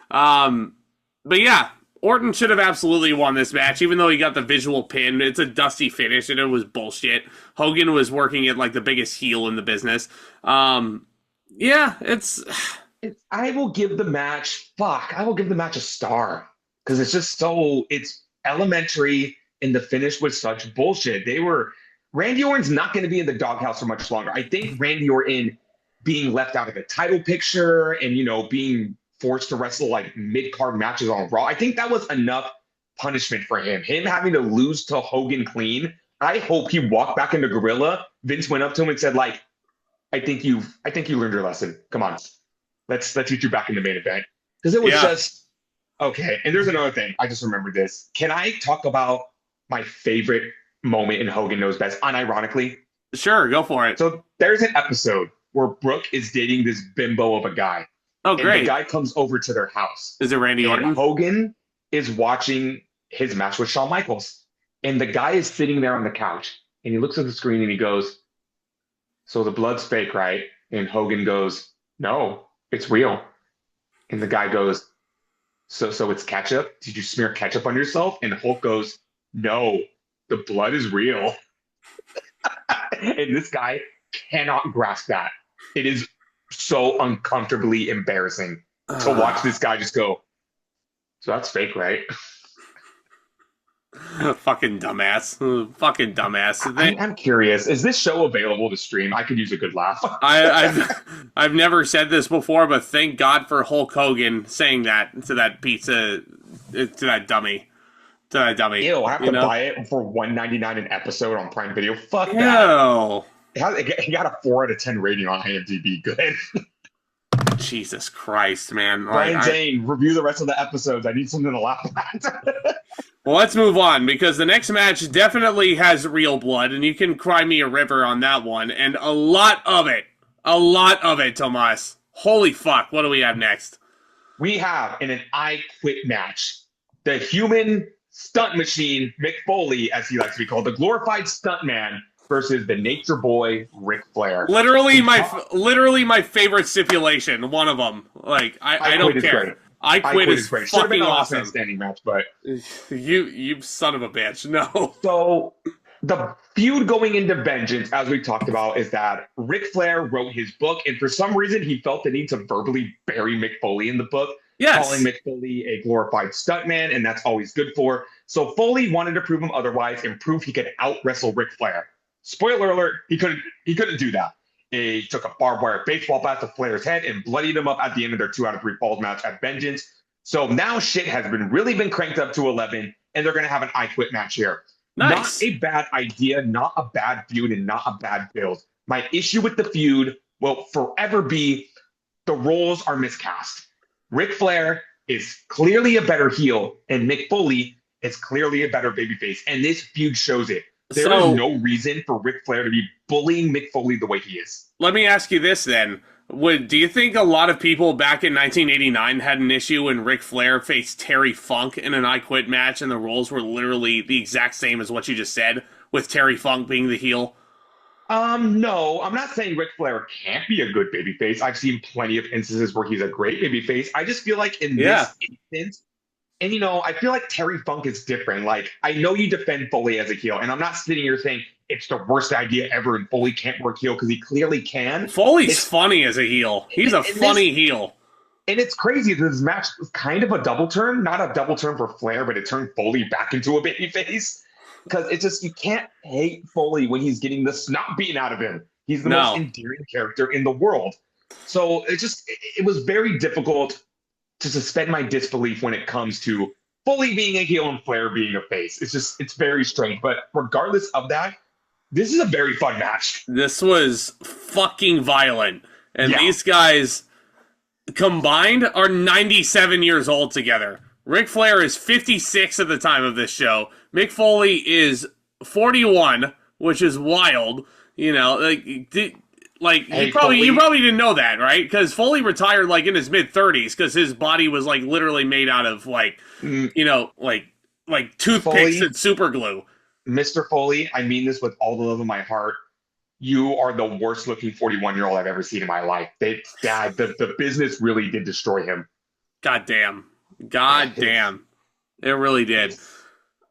But yeah. Orton should have absolutely won this match, even though he got the visual pin. It's a dusty finish, and it was bullshit. Hogan was working it like the biggest heel in the business. It's I will give the match, a star. Because it's just it's elementary, and the finish was such bullshit. Randy Orton's not going to be in the doghouse for much longer. I think Randy Orton being left out of the title picture and, being forced to wrestle like mid-card matches on Raw. I think that was enough punishment for him. Him having to lose to Hogan clean. I hope he walked back into Gorilla. Vince went up to him and said, like, I think you learned your lesson. Come on. Let's get you back in the main event. Because it was just okay. And there's another thing. I just remembered this. Can I talk about my favorite moment in Hogan Knows Best, unironically? Sure, go for it. So there's an episode where Brooke is dating this bimbo of a guy. Oh, great. And the guy comes over to their house. Is it Randy Orton? Hogan is watching his match with Shawn Michaels. And the guy is sitting there on the couch. And he looks at the screen and he goes, so the blood's fake, right? And Hogan goes, no, it's real. And the guy goes, so it's ketchup? Did you smear ketchup on yourself? And Hulk goes, no, the blood is real. And this guy cannot grasp that. It is so uncomfortably embarrassing to watch this guy just go, so that's fake, right? Fucking dumbass. I'm curious, is this show available to stream? I could use a good laugh. I've never said this before, but thank God for Hulk Hogan saying that to that dummy. Ew, I have to buy it for $1.99 an episode on Prime Video. Fuck Ew. that. He got a 4 out of 10 rating on IMDb. Good. Jesus Christ, man. Brian Zane, review the rest of the episodes. I need something to laugh at. Well, let's move on, because the next match definitely has real blood, and you can cry me a river on that one, and a lot of it, Tomas. Holy fuck, what do we have next? We have in an I Quit match, the human stunt machine, Mick Foley, as he likes to be called, the glorified stuntman, versus the Nature Boy, Ric Flair. Literally my favorite stipulation. One of them. Like I don't care. Great. I quit is great. fucking awesome. Standing match, but you son of a bitch. No. So the feud going into Vengeance, as we talked about, is that Ric Flair wrote his book, and for some reason he felt the need to verbally bury Mick Foley in the book. Yes. Calling Mick Foley a glorified stuntman, and that's always good for. So Foley wanted to prove him otherwise and prove he could out-wrestle Ric Flair. Spoiler alert, he couldn't do that. He took a barbed wire baseball bat to Flair's head and bloodied him up at the end of their 2 out of 3 falls match at Vengeance. So now shit has really been cranked up to 11, and they're going to have an I Quit match here. Nice. Not a bad idea, not a bad feud, and not a bad build. My issue with the feud will forever be the roles are miscast. Ric Flair is clearly a better heel, and Mick Foley is clearly a better babyface, and this feud shows it. There is no reason for Ric Flair to be bullying Mick Foley the way he is. Let me ask you this then. Do you think a lot of people back in 1989 had an issue when Ric Flair faced Terry Funk in an I Quit match and the roles were literally the exact same as what you just said, with Terry Funk being the heel? No, I'm not saying Ric Flair can't be a good babyface. I've seen plenty of instances where he's a great babyface. I just feel like in this instance, and I feel like Terry Funk is different. Like, I know you defend Foley as a heel, and I'm not sitting here saying it's the worst idea ever and Foley can't work heel because he clearly can. Foley's funny as a heel. He's a funny heel. And it's crazy. This match was kind of a double turn, not a double turn for Flair, but it turned Foley back into a babyface. Because it's just, you can't hate Foley when he's getting the snot beaten out of him. He's the most endearing character in the world. So it was very difficult to suspend my disbelief when it comes to Foley being a heel and Flair being a face. It's very strange. But regardless of that, this is a very fun match. This was fucking violent. And these guys combined are 97 years old together. Ric Flair is 56 at the time of this show. Mick Foley is 41, which is wild. You probably didn't know that, right? Because Foley retired in his mid-30s because his body was literally made out of toothpicks and super glue. Mr. Foley, I mean this with all the love of my heart. You are the worst looking 41-year-old I've ever seen in my life. The business really did destroy him. God damn. It really did.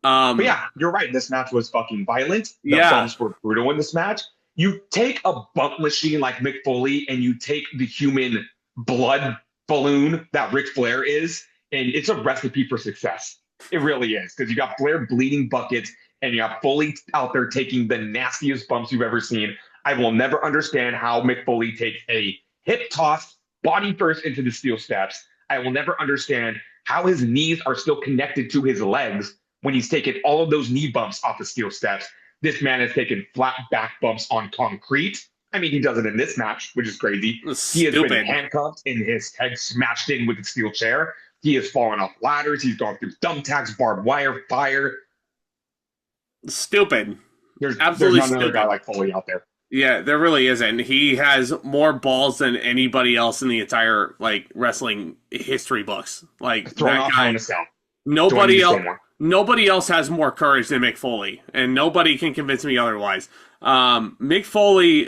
But yeah, you're right. This match was fucking violent. The bumps were brutal in this match. You take a bump machine like Mick Foley and you take the human blood balloon that Ric Flair is, and it's a recipe for success. It really is, because you got Flair bleeding buckets and you got Foley out there taking the nastiest bumps you've ever seen. I will never understand how Mick Foley takes a hip toss, body first into the steel steps. I will never understand how his knees are still connected to his legs when he's taken all of those knee bumps off the steel steps. This man has taken flat back bumps on concrete. I mean, he does it in this match, which is crazy. He has been handcuffed and his head smashed in with the steel chair. He has fallen off ladders. He's gone through thumbtacks, barbed wire, fire. Stupid. There's absolutely not another guy like Foley out there. Yeah, there really isn't. He has more balls than anybody else in the entire wrestling history books. That guy. Nobody else has more courage than Mick Foley, and nobody can convince me otherwise. Mick Foley,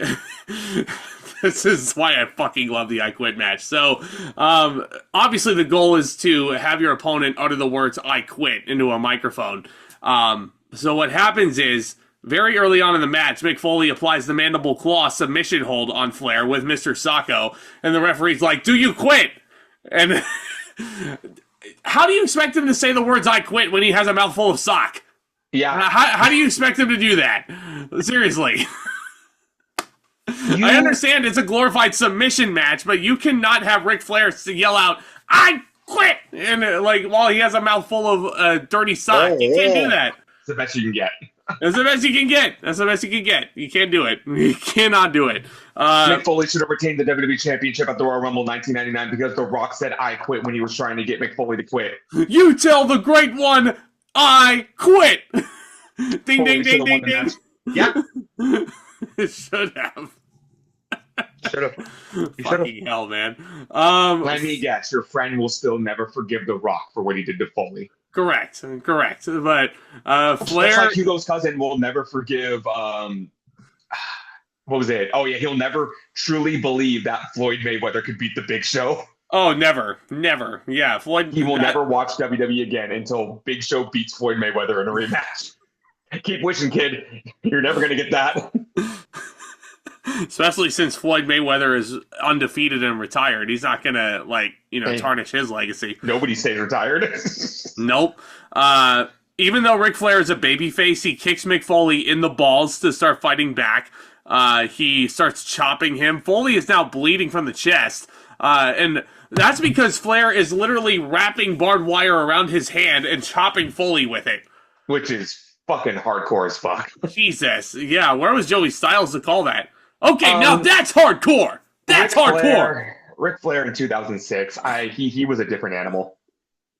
this is why I fucking love the I Quit match. So, obviously the goal is to have your opponent utter the words "I quit" into a microphone. So what happens is, very early on in the match, Mick Foley applies the mandible claw submission hold on Flair with Mr. Sacco, and the referee's like, "Do you quit?" And how do you expect him to say the words "I quit" when he has a mouthful of sock? Yeah. How do you expect him to do that? Seriously. I understand it's a glorified submission match, but you cannot have Ric Flair yell out, "I quit!" and while he has a mouthful of dirty sock. You can't do that. It's the best you can get. That's the best you can get. You can't do it. You cannot do it. Mick Foley should have retained the WWE Championship at the Royal Rumble 1999 because The Rock said "I quit" when he was trying to get Mick Foley to quit. You tell the great one, "I quit." Ding, ding, ding, ding, ding. Yeah. It should have. Should have. Fucking hell, man. Let me guess. Your friend will still never forgive The Rock for what he did to Foley. Correct. But Flair... That's like Hugo's cousin will never forgive... what was it? Oh, yeah, he'll never truly believe that Floyd Mayweather could beat the Big Show. Oh, never. Yeah, Floyd... He will never watch WWE again until Big Show beats Floyd Mayweather in a rematch. Keep wishing, kid. You're never going to get that. Especially since Floyd Mayweather is undefeated and retired. He's not going to, tarnish his legacy. Nobody stays retired. Nope. Even though Ric Flair is a babyface, he kicks Mick Foley in the balls to start fighting back. He starts chopping him. Foley is now bleeding from the chest. And that's because Flair is literally wrapping barbed wire around his hand and chopping Foley with it. Which is fucking hardcore as fuck. Jesus. Yeah, where was Joey Styles to call that? Okay, now that's hardcore. That's hardcore. Ric Flair in 2006, he was a different animal.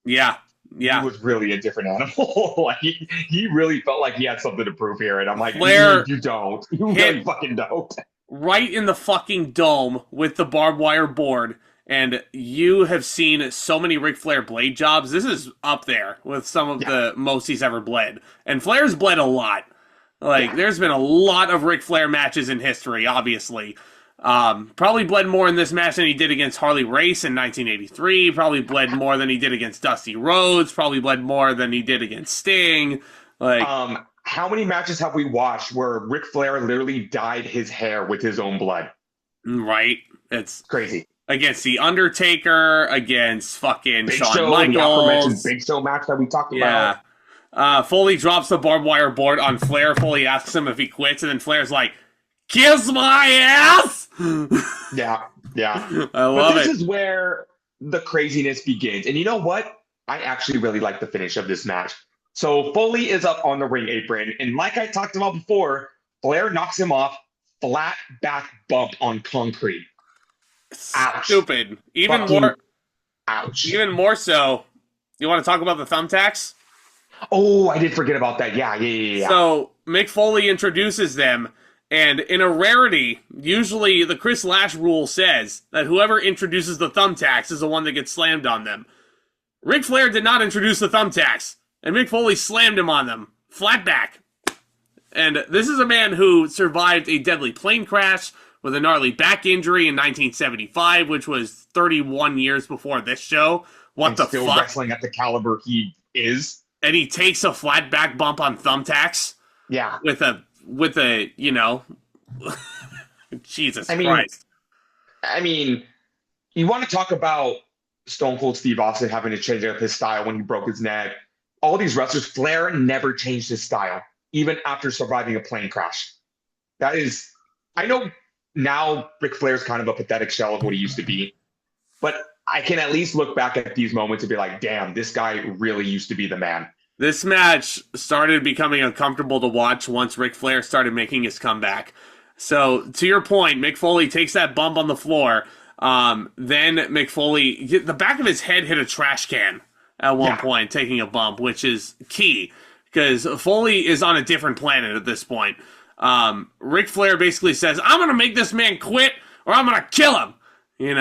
Yeah. He was really a different animal. He really felt like he had something to prove here, and I'm like, Flair, you don't. You really fucking don't. Right in the fucking dome with the barbed wire board, and you have seen so many Ric Flair blade jobs. This is up there with some of the most he's ever bled. And Flair's bled a lot. Like, there's been a lot of Ric Flair matches in history, obviously. Probably bled more in this match than he did against Harley Race in 1983. Probably bled more than he did against Dusty Rhodes. Probably bled more than he did against Sting. Like, how many matches have we watched where Ric Flair literally dyed his hair with his own blood? Right. It's crazy. Against The Undertaker, against fucking Big Shawn Show, Michaels. the aforementioned Big Show match that we talked about. Foley drops the barbed wire board on Flair. Foley asks him if he quits, and then Flair's like, "Kiss my ass!" Yeah. I love it. This is where the craziness begins. And you know what? I actually really like the finish of this match. So Foley is up on the ring apron, and like I talked about before, Flair knocks him off, flat back bump on concrete. Ouch. Stupid. Even more so. You want to talk about the thumbtacks? Oh, I did forget about that. Yeah. So Mick Foley introduces them, and in a rarity, usually the Chris Lash rule says that whoever introduces the thumbtacks is the one that gets slammed on them. Ric Flair did not introduce the thumbtacks, and Mick Foley slammed him on them. Flat back. And this is a man who survived a deadly plane crash with a gnarly back injury in 1975, which was 31 years before this show. What the still fuck? Wrestling at the caliber he is. And he takes a flat back bump on thumbtacks. Yeah. With a, Jesus Christ. I mean, you want to talk about Stone Cold Steve Austin having to change up his style when he broke his neck. All these wrestlers, Flair never changed his style, even after surviving a plane crash. That is, I know now Ric Flair's kind of a pathetic shell of what he used to be, but I can at least look back at these moments and be like, damn, this guy really used to be the man. This match started becoming uncomfortable to watch once Ric Flair started making his comeback. So, to your point, Mick Foley takes that bump on the floor. Then Mick Foley, the back of his head hit a trash can at one point, taking a bump, which is key, because Foley is on a different planet at this point. Ric Flair basically says, "I'm going to make this man quit, or I'm going to kill him." And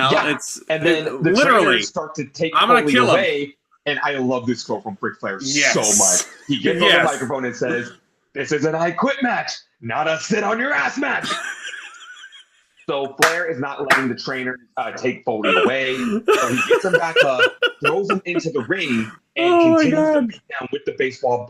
then the trainers start to take Foley away. And I love this quote from Ric Flair so much. He gets on the microphone and says, "This is an I quit match, not a sit on your ass match." So Flair is not letting the trainer take Foley away. So he gets him back up, throws him into the ring, and continues to beat down with the baseball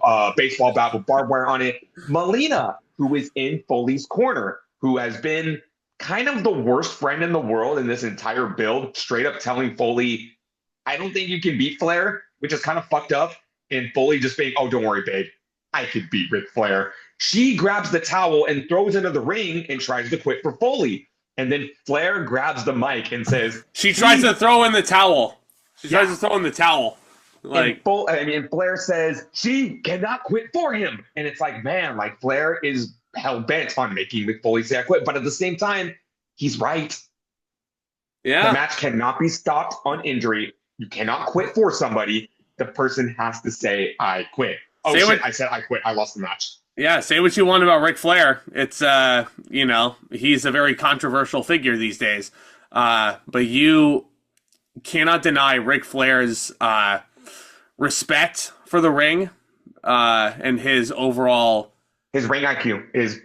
bat with barbed wire on it. Melina, who is in Foley's corner, who has been kind of the worst friend in the world in this entire build, straight up telling Foley, "I don't think you can beat Flair," which is kind of fucked up. And Foley just being, "Oh, don't worry, babe. I could beat Ric Flair." She grabs the towel and throws into the ring and tries to quit for Foley. And then Flair grabs the mic and says, She tries to throw in the towel. Like, and Flair says, she cannot quit for him. And it's like, man, like Flair is hell-bent on making Mick Foley say I quit. But at the same time, he's right. Yeah. The match cannot be stopped on injury. You cannot quit for somebody. The person has to say, I quit. Oh, shit, I said I quit. I lost the match. Yeah, say what you want about Ric Flair. It's, he's a very controversial figure these days. But you cannot deny Ric Flair's respect for the ring and his overall... His ring IQ is,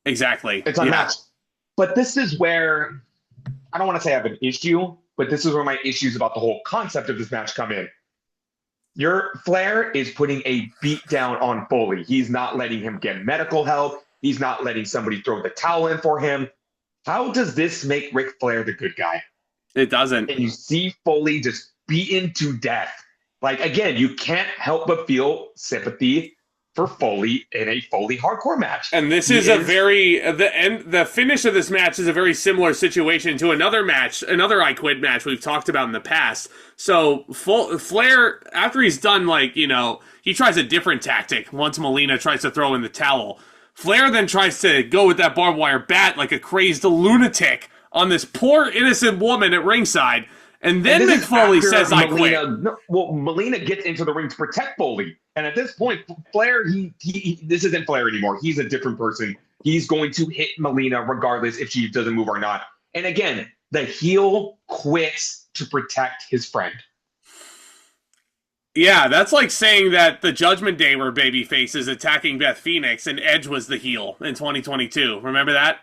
Exactly. It's unmatched. But this is where, I don't want to say I have an issue, but this is where my issues about the whole concept of this match come in. Your Flair is putting a beat down on Foley. He's not letting him get medical help. He's not letting somebody throw the towel in for him. How does this make Ric Flair the good guy? It doesn't. And you see Foley just beaten to death. Like, again, you can't help but feel sympathy for Foley in a Foley hardcore match. And this is the finish of this match is a very similar situation to another I Quit match we've talked about in the past. So Flair, after he's done, he tries a different tactic once Melina tries to throw in the towel. Flair then tries to go with that barbed wire bat like a crazed lunatic on this poor innocent woman at ringside. And then Mick Foley says, I quit. Melina gets into the ring to protect Foley. And at this point, Flair, this isn't Flair anymore. He's a different person. He's going to hit Melina regardless if she doesn't move or not. And again, the heel quits to protect his friend. Yeah, that's like saying that the Judgment Day were baby faces attacking Beth Phoenix and Edge was the heel in 2022. Remember that?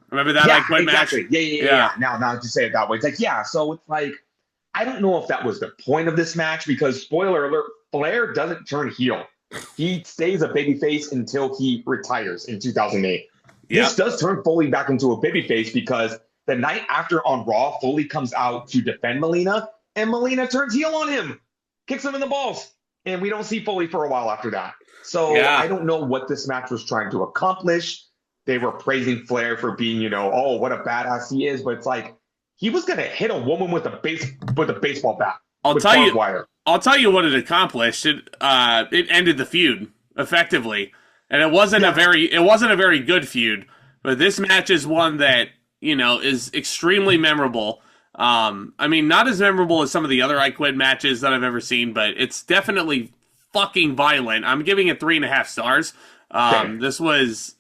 Remember that I Quit exactly. match? Yeah. Now to say it that way, it's like, yeah, so it's like, I don't know if that was the point of this match because, spoiler alert, Flair doesn't turn heel. He stays a babyface until he retires in 2008. Yep. This does turn Foley back into a babyface because the night after on Raw, Foley comes out to defend Melina, and Melina turns heel on him, kicks him in the balls, and we don't see Foley for a while after that. So I don't know what this match was trying to accomplish. They were praising Flair for being, oh, what a badass he is, but it's like he was gonna hit a woman with a baseball bat. I'll tell you what it accomplished. It ended the feud effectively, and it wasn't a very good feud. But this match is one that is extremely memorable. I mean, not as memorable as some of the other I Quit matches that I've ever seen, but it's definitely fucking violent. I'm giving it 3.5 stars. This was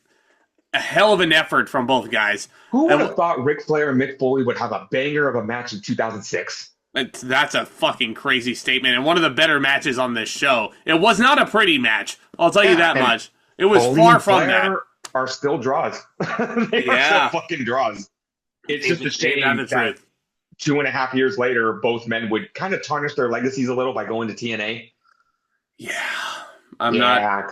a hell of an effort from both guys. Who would have thought Ric Flair and Mick Foley would have a banger of a match in 2006? That's a fucking crazy statement, and one of the better matches on this show. It was not a pretty match, I'll tell you that much. It was Foley far and from Flair that. Are still draws. They are still fucking draws. It's just a shame that 2.5 years later, both men would kind of tarnish their legacies a little by going to TNA. Yeah, I'm not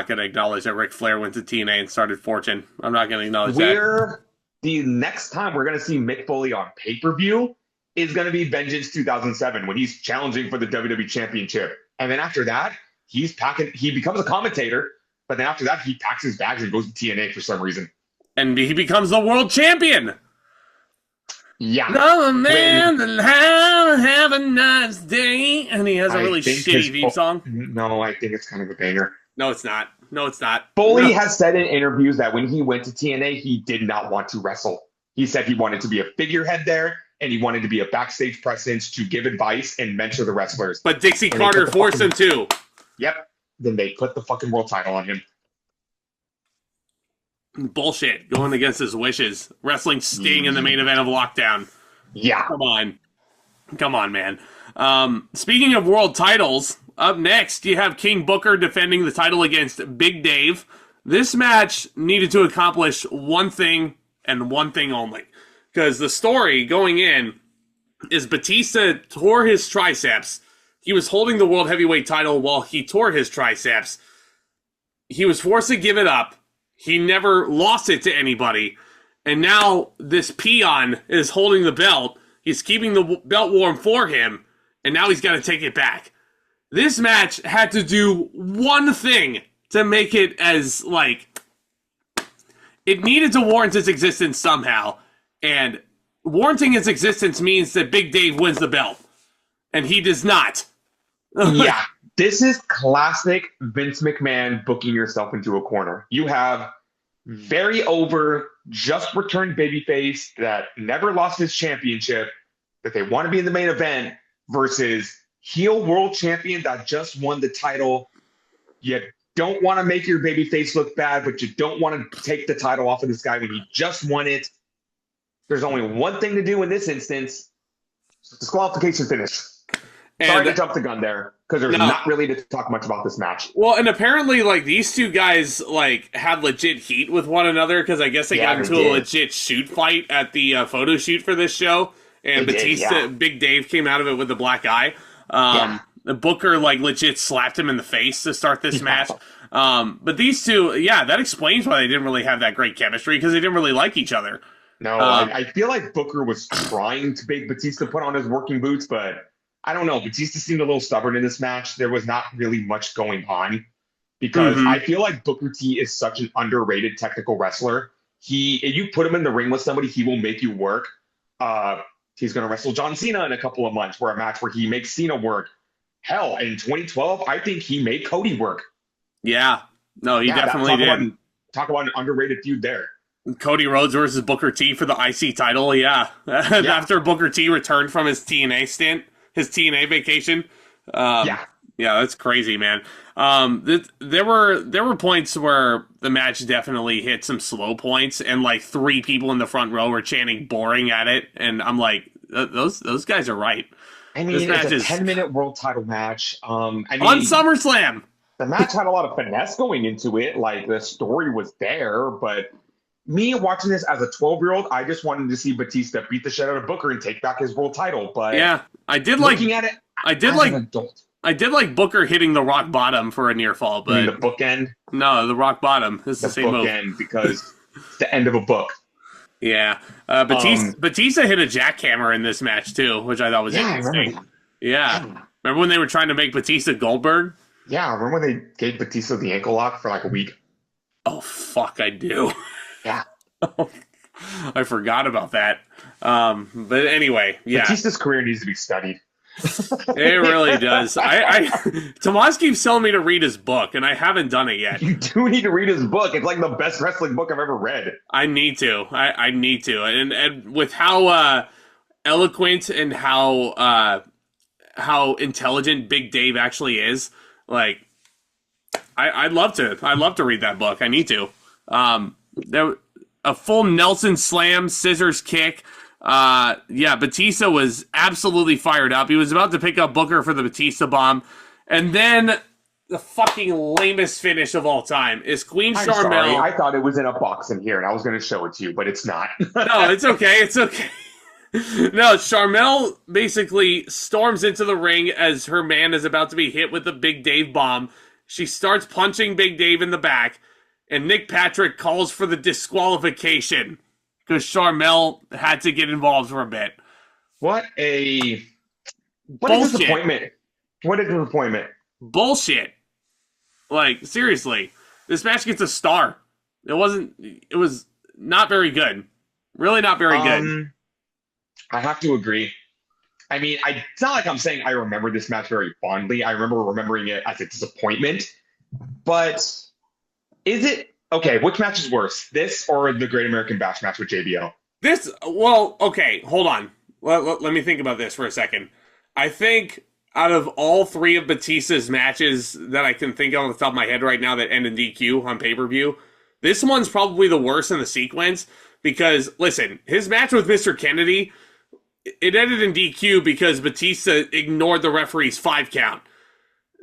going to acknowledge that Ric Flair went to TNA and started Fortune. I'm not going to acknowledge that. The next time we're going to see Mick Foley on pay-per-view is going to be Vengeance 2007 when he's challenging for the WWE Championship. And then after that, he becomes a commentator, but then after that, he packs his bags and goes to TNA for some reason. And he becomes the world champion. Yeah. No man, have a nice day. And he has a really shitty theme song. No, I think it's kind of a banger. No, it's not. Foley has said in interviews that when he went to TNA, he did not want to wrestle. He said he wanted to be a figurehead there, and he wanted to be a backstage presence to give advice and mentor the wrestlers. But Dixie Carter forced him to. Yep. Then they put the fucking world title on him. Bullshit. Going against his wishes. Wrestling Sting in the main event of Lockdown. Yeah. Come on, man. Speaking of world titles, up next, you have King Booker defending the title against Big Dave. This match needed to accomplish one thing and one thing only. Because the story going in is Batista tore his triceps. He was holding the World Heavyweight title while he tore his triceps. He was forced to give it up. He never lost it to anybody. And now this peon is holding the belt. He's keeping the belt warm for him. And now he's got to take it back. This match had to do one thing to make it as, it needed to warrant its existence somehow. And warranting its existence means that Big Dave wins the belt. And he does not. Yeah. This is classic Vince McMahon booking yourself into a corner. You have very over, just returned babyface that never lost his championship, that they want to be in the main event, versus heel world champion that just won the title. You don't want to make your babyface look bad, but you don't want to take the title off of this guy when he just won it. There's only one thing to do in this instance. Disqualification finish. Sorry to jump the gun there, because there's not really to talk much about this match. Well, and apparently, these two guys, had legit heat with one another, because I guess they got into a legit shoot fight at the photo shoot for this show, and Big Dave came out of it with a black eye. The Booker, legit slapped him in the face to start this match. But these two, that explains why they didn't really have that great chemistry, because they didn't really like each other. No, I feel like Booker was trying to make Batista put on his working boots, but I don't know. Batista seemed a little stubborn in this match. There was not really much going on because I feel like Booker T is such an underrated technical wrestler. If you put him in the ring with somebody, he will make you work. He's going to wrestle John Cena in a couple of months for a match where he makes Cena work. Hell, in 2012, I think he made Cody work. Yeah. No, he definitely did. Talk about an underrated feud there. Cody Rhodes versus Booker T for the IC title, After Booker T returned from his TNA stint. His TNA vacation. Yeah, that's crazy, man. There were points where the match definitely hit some slow points, and 3 people in the front row were chanting "boring" at it, and I'm like, those guys are right. I mean, it's a 10-minute world title match. On SummerSlam. The match had a lot of finesse going into it. Like, the story was there, but me watching this as a 12-year-old, I just wanted to see Batista beat the shit out of Booker and take back his world title. But yeah, I did looking at it an adult. I did like Booker hitting the rock bottom for a near fall, but the bookend. No, the rock bottom is the same move. Bookend because it's the end of a book. Yeah, Batista hit a jackhammer in this match too, which I thought was interesting. Remember when they were trying to make Batista Goldberg? Yeah, remember when they gave Batista the ankle lock for like a week? Oh fuck, I do. Yeah, I forgot about that. But anyway, yeah, Batista's career needs to be studied. It really does. Tomas keeps telling me to read his book, and I haven't done it yet. You do need to read his book. It's like the best wrestling book I've ever read. I need to. I need to. And with how eloquent and how intelligent Big Dave actually is, like, I'd love to. I'd love to read that book. I need to. A full Nelson slam, scissors kick. Batista was absolutely fired up. He was about to pick up Booker for the Batista bomb. And then the fucking lamest finish of all time is Queen Charmel. Sorry, I thought it was in a box in here, and I was going to show it to you, but it's not. No, it's okay. It's okay. No, Charmel basically storms into the ring as her man is about to be hit with the Big Dave bomb. She starts punching Big Dave in the back, and Nick Patrick calls for the disqualification because Charmel had to get involved for a bit. What a disappointment. What a disappointment. Bullshit. Like, seriously. This match gets a star. It was not very good. Really not very good. I have to agree. I mean, it's not like I'm saying I remember this match very fondly. I remember remembering it as a disappointment. But is it... Okay, which match is worse? This or the Great American Bash match with JBL? Okay, hold on. Let me think about this for a second. I think out of all three of Batista's matches that I can think of on the top of my head right now that end in DQ on pay-per-view, this one's probably the worst in the sequence because, listen, his match with Mr. Kennedy, it ended in DQ because Batista ignored the referee's 5 count.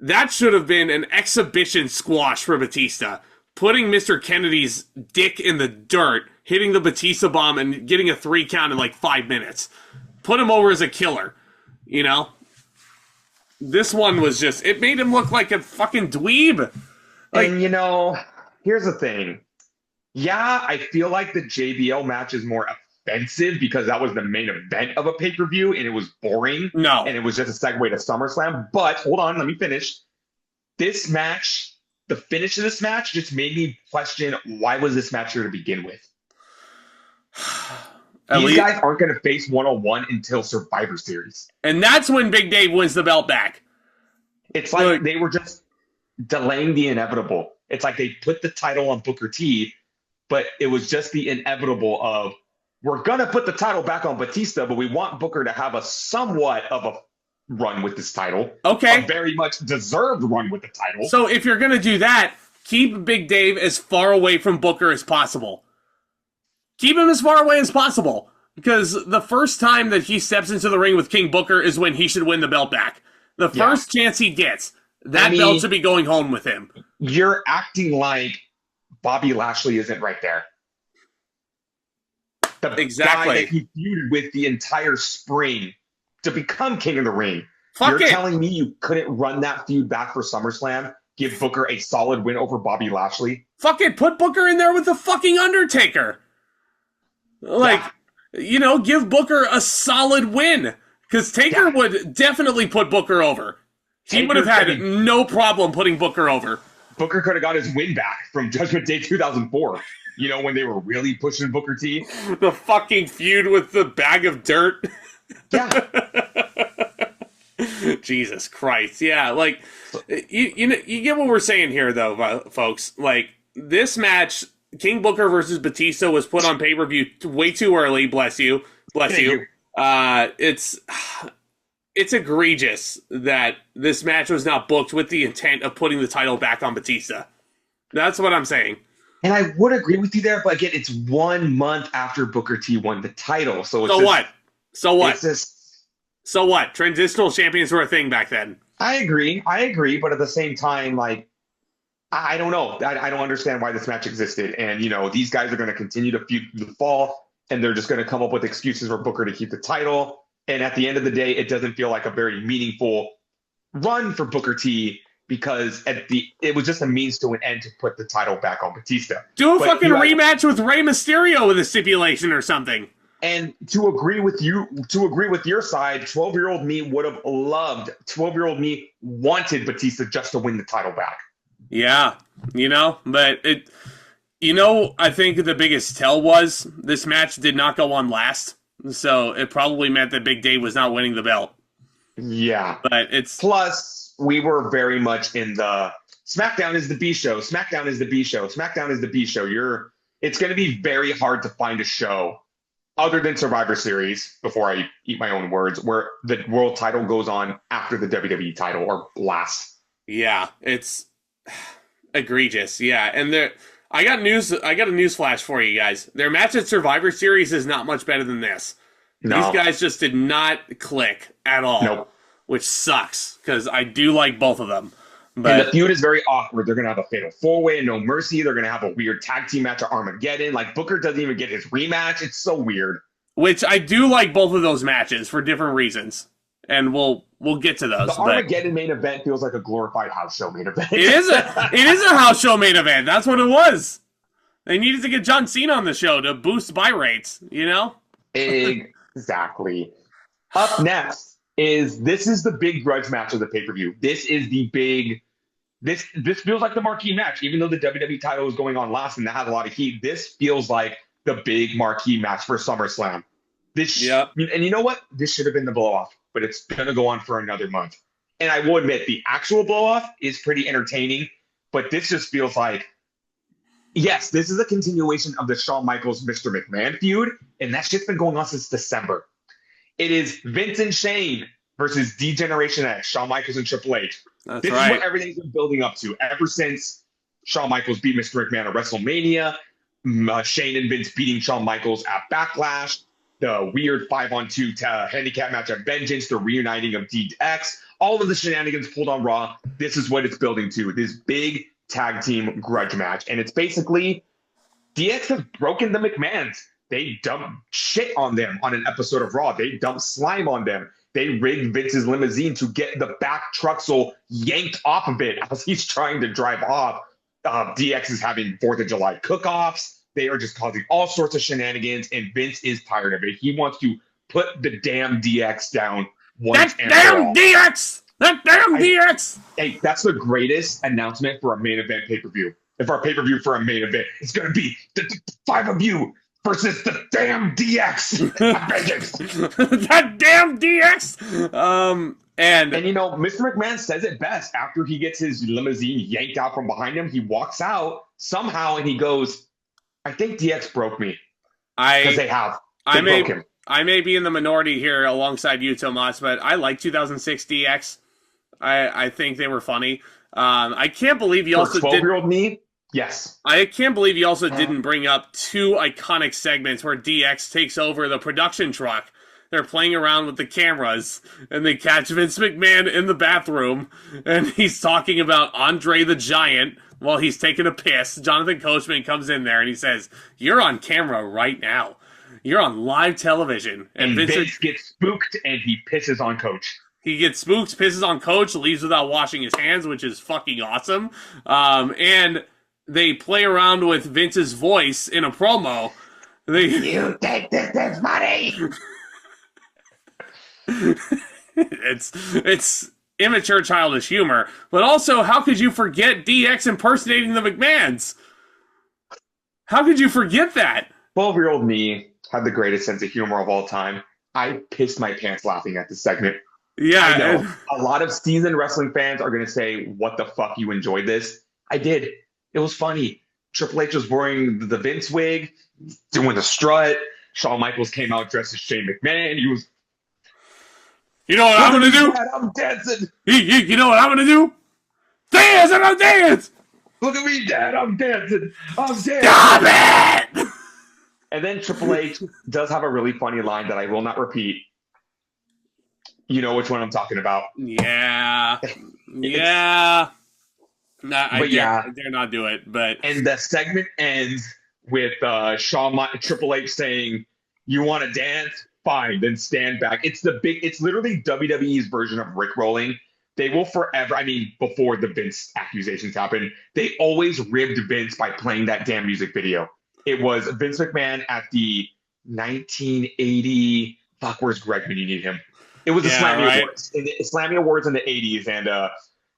That should have been an exhibition squash for Batista. Putting Mr. Kennedy's dick in the dirt, hitting the Batista bomb, and getting a 3 count in like 5 minutes. Put him over as a killer, you know? This one was just, it made him look like a fucking dweeb. Like, and, you know, here's the thing. Yeah, I feel like the JBL match is more offensive because that was the main event of a pay-per-view, and it was boring. No. And it was just a segue to SummerSlam. But, hold on, let me finish. This match... The finish of this match just made me question, why was this match here to begin with? These guys aren't going to face one-on-one until Survivor Series. And that's when Big Dave wins the belt back. It's like they were just delaying the inevitable. It's like they put the title on Booker T, but it was just the inevitable of, we're going to put the title back on Batista, but we want Booker to have a somewhat of a run with this title. Okay. A very much deserved run with the title. So if you're going to do that, keep Big Dave as far away from Booker as possible. Keep him as far away as possible. Because the first time that he steps into the ring with King Booker is when he should win the belt back. The first chance he gets, belt should be going home with him. You're acting like Bobby Lashley isn't right there. The guy that he feuded with the entire spring to become King of the Ring. You're telling me you couldn't run that feud back for SummerSlam? Give Booker a solid win over Bobby Lashley? Fuck it, put Booker in there with the fucking Undertaker. Like, you know, give Booker a solid win. Because Taker would definitely put Booker over. He would have had no problem putting Booker over. Booker could have got his win back from Judgment Day 2004. You know, when they were really pushing Booker T. The fucking feud with the bag of dirt. Yeah. Jesus Christ. Yeah, like, you get what we're saying here, though, folks. Like, this match, King Booker versus Batista, was put on pay-per-view way too early. Bless you. Bless you. It's egregious that this match was not booked with the intent of putting the title back on Batista. That's what I'm saying. And I would agree with you there, but again, it's 1 month after Booker T won the title. So what? So what? It's just, so what? Transitional champions were a thing back then. I agree, but at the same time, like, I don't know. I don't understand why this match existed. And, these guys are going to continue to feud the fall, and they're just going to come up with excuses for Booker to keep the title. And at the end of the day, it doesn't feel like a very meaningful run for Booker T, because it was just a means to an end to put the title back on Batista. Do a fucking rematch with Rey Mysterio with a stipulation or something. And to agree with your side, 12-year-old me would have loved, 12-year-old me wanted Batista just to win the title back. Yeah, but I think the biggest tell was this match did not go on last. So it probably meant that Big Dave was not winning the belt. Yeah. But it's... Plus, we were very much in the SmackDown is the B show. SmackDown is the B show. SmackDown is the B show. It's going to be very hard to find a show other than Survivor Series, before I eat my own words, where the world title goes on after the WWE title or last. Yeah, it's egregious. Yeah, and I got a news flash for you guys. Their match at Survivor Series is not much better than this. No. These guys just did not click at all. Nope. Which sucks, because I do like both of them. But and the feud is very awkward. They're going to have a fatal four-way and No Mercy. They're going to have a weird tag team match at Armageddon. Like, Booker doesn't even get his rematch. It's so weird. Which I do like both of those matches for different reasons. And we'll get to those. The Armageddon main event feels like a glorified house show main event. It is a house show main event. That's what it was. They needed to get John Cena on the show to boost buy rates, Exactly. Up next this is the big grudge match of the pay-per-view. This is the big... This feels like the marquee match, even though the WWE title was going on last and that had a lot of heat. This feels like the big marquee match for SummerSlam. And you know what? This should have been the blow-off, but it's going to go on for another month. And I will admit, the actual blow-off is pretty entertaining, but this just feels like, yes, this is a continuation of the Shawn Michaels Mr. McMahon feud, and that shit's been going on since December. It is Vince and Shane versus D-Generation X, Shawn Michaels and Triple H. This is what everything's been building up to ever since Shawn Michaels beat Mr. McMahon at WrestleMania, Shane and Vince beating Shawn Michaels at Backlash, the weird 5-on-2 handicap match at Vengeance, the reuniting of DX, all of the shenanigans pulled on Raw. This is what it's building to, this big tag team grudge match. And it's basically DX has broken the McMahons. They dumped shit on them on an episode of Raw. They dumped slime on them. They rigged Vince's limousine to get the back truxel yanked off of it as he's trying to drive off. DX is having 4th of July cook-offs. They are just causing all sorts of shenanigans, and Vince is tired of it. He wants to put the damn DX down once and for all. That damn DX! Hey, that's the greatest announcement for a main event pay-per-view. If our pay-per-view for a main event, it's going to be the 5 of you versus the damn DX. That damn DX! And Mr. McMahon says it best. After he gets his limousine yanked out from behind him, he walks out somehow and he goes, I think DX broke me. Because they have. They broke him. I may be in the minority here alongside you, Tomas, but I like 2006 DX. I think they were funny. I can't believe you also 12-year-old me? Yes. I can't believe you also didn't bring up 2 iconic segments where DX takes over the production truck. They're playing around with the cameras, and they catch Vince McMahon in the bathroom, and he's talking about Andre the Giant while he's taking a piss. Jonathan Coachman comes in there, and he says, "You're on camera right now. You're on live television." And Vince gets spooked, and he pisses on Coach. He gets spooked, pisses on Coach, leaves without washing his hands, which is fucking awesome. And they play around with Vince's voice in a promo. You think this is funny? It's immature, childish humor, but also, how could you forget DX impersonating the McMahons? How could you forget that? 12-year-old me had the greatest sense of humor of all time. I pissed my pants laughing at this segment. Yeah, I know. A lot of seasoned wrestling fans are going to say, what the fuck, you enjoyed this? I did. It was funny. Triple H was wearing the Vince wig, doing the strut. Shawn Michaels came out dressed as Shane McMahon. He was... You know what I'm going to do? Dad, I'm dancing. You know what I'm going to do? Dance! I'm going to dance! Look at me, Dad. I'm dancing. I'm dancing. Stop it! And then Triple H does have a really funny line that I will not repeat. You know which one I'm talking about. Yeah. Yeah. Nah, I dare not do it. But and the segment ends with Triple H saying, "You want to dance? Fine, then stand back." It's literally WWE's version of Rickrolling. They will forever. I mean, before the Vince accusations happened, they always ribbed Vince by playing that damn music video. It was Vince McMahon at the 1980. Fuck, where's Greg when you need him? It was the Slammy Awards. The Slammy Awards in the 80s, and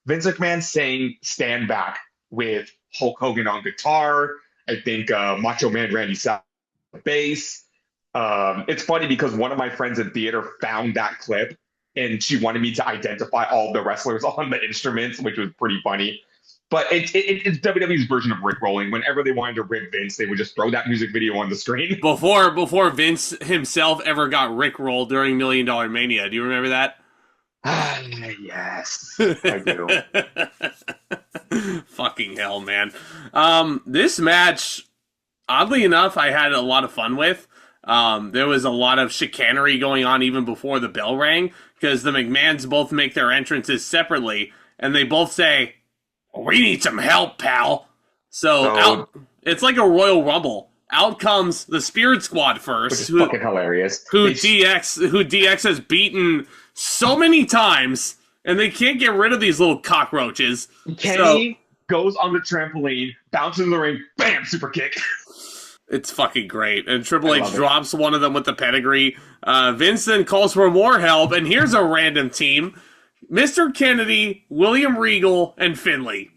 Vince McMahon saying "Stand Back" with Hulk Hogan on guitar. I think Macho Man Randy Savage on bass. It's funny because one of my friends in theater found that clip, and she wanted me to identify all the wrestlers on the instruments, which was pretty funny. But it's WWE's version of Rickrolling. Whenever they wanted to rib Vince, they would just throw that music video on the screen. Before Vince himself ever got Rickrolled during $1 Million Mania. Do you remember that? Yes, I do. Fucking hell, man. This match, oddly enough, I had a lot of fun with. There was a lot of chicanery going on even before the bell rang, because the McMahons both make their entrances separately, and they both say, "We need some help, pal." So it's like a Royal Rumble. Out comes the Spirit Squad first, which is fucking hilarious. Who DX has beaten so many times, and they can't get rid of these little cockroaches. Kenny goes on the trampoline, bounces in the ring, bam, super kick. It's fucking great. And Triple H drops one of them with the pedigree. Vince then calls for more help, and here's a random team. Mr. Kennedy, William Regal, and Finlay.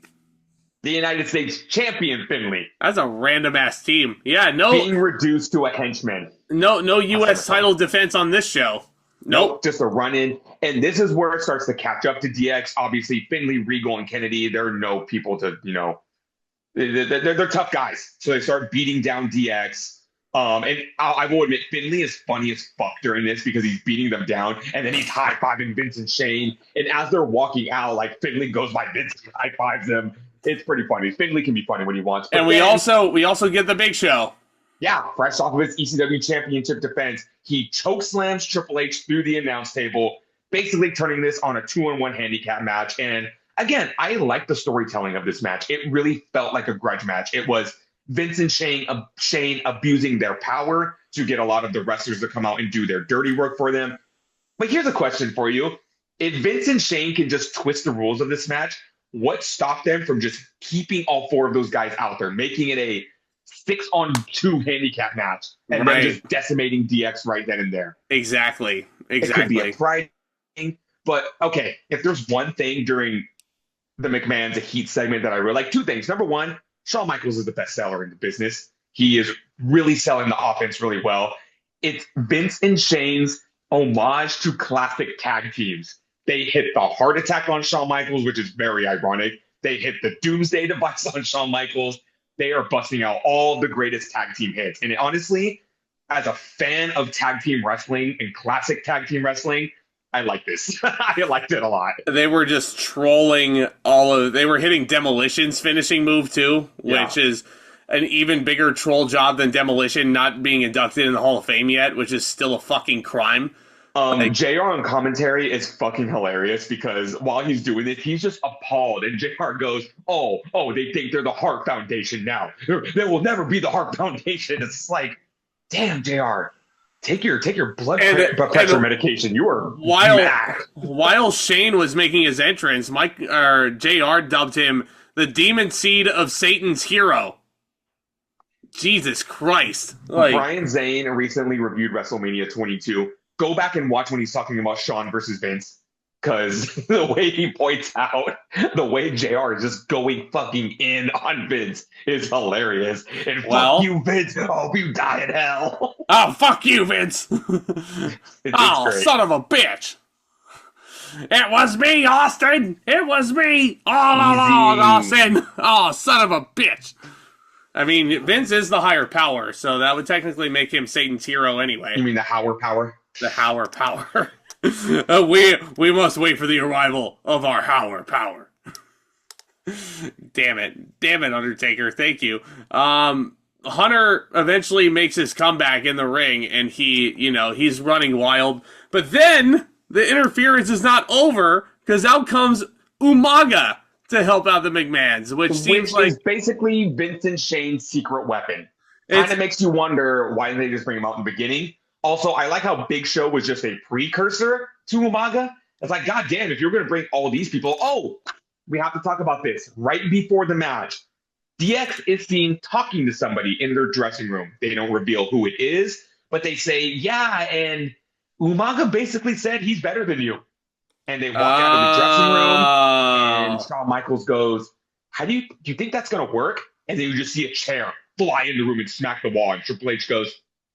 The United States champion Finlay. That's a random-ass team. Yeah, being reduced to a henchman. No U.S. title defense on this show. Nope. Just a run-in. And this is where it starts to catch up to DX. Obviously, Finlay, Regal, and Kennedy, they're no people to, they're tough guys. So they start beating down DX. And I will admit, Finlay is funny as fuck during this because he's beating them down. And then he's high-fiving Vince and Shane. And as they're walking out, Finlay goes by Vince and high-fives them. It's pretty funny. Finlay can be funny when he wants. And we also get the Big Show. Yeah, fresh off of his ECW championship defense, he chokeslams Triple H through the announce table, basically turning this on a 2-on-1 handicap match. And again, I like the storytelling of this match. It really felt like a grudge match. It was Vince and Shane abusing their power to get a lot of the wrestlers to come out and do their dirty work for them. But here's a question for you. If Vince and Shane can just twist the rules of this match, what stopped them from just keeping all four of those guys out there, making it a 6-on-2 handicap match, and then just decimating DX right then and there? Exactly. It could be a pride thing. But, okay, if there's one thing during the McMahon's Heat segment that I really like, two things. Number one, Shawn Michaels is the best seller in the business. He is really selling the offense really well. It's Vince and Shane's homage to classic tag teams. They hit the heart attack on Shawn Michaels, which is very ironic. They hit the doomsday device on Shawn Michaels. They are busting out all the greatest tag team hits. And honestly, as a fan of tag team wrestling and classic tag team wrestling, I like this. I liked it a lot. They were just trolling they were hitting Demolition's finishing move too, which is an even bigger troll job than Demolition not being inducted in the Hall of Fame yet, which is still a fucking crime. JR on commentary is fucking hilarious because while he's doing it, he's just appalled. And JR goes, oh, they think they're the Heart Foundation now. They will never be the Heart Foundation. It's like, damn, JR, take your blood pressure medication. You are mad. While Shane was making his entrance, JR dubbed him the Demon Seed of Satan's Hero. Jesus Christ. Brian Zane recently reviewed WrestleMania 22. Go back and watch when he's talking about Shawn versus Vince, because the way he points out the way JR is just going fucking in on Vince is hilarious. And fuck you, Vince. I hope you die in hell. Oh, fuck you, Vince. Great. Son of a bitch. It was me, Austin. It was me all along, Austin. Oh, son of a bitch. I mean, Vince is the higher power, so that would technically make him Satan's hero anyway. You mean the Hauer power? The Hauer power. We must wait for the arrival of our Hauer power. Damn it, Undertaker. Thank you. Hunter eventually makes his comeback in the ring, and he's running wild. But then the interference is not over, because out comes Umaga to help out the McMahons, which seems like is basically Vincent Shane's secret weapon. Kind of makes you wonder why they just bring him out in the beginning. Also, I like how Big Show was just a precursor to Umaga. It's like, God damn, if you're going to bring all these people, we have to talk about this. Right before the match, DX is seen talking to somebody in their dressing room. They don't reveal who it is, but they say, yeah, and Umaga basically said he's better than you. And they walk out of the dressing room, and Shawn Michaels goes, do you think that's going to work? And then you just see a chair fly in the room and smack the wall. And Triple H goes,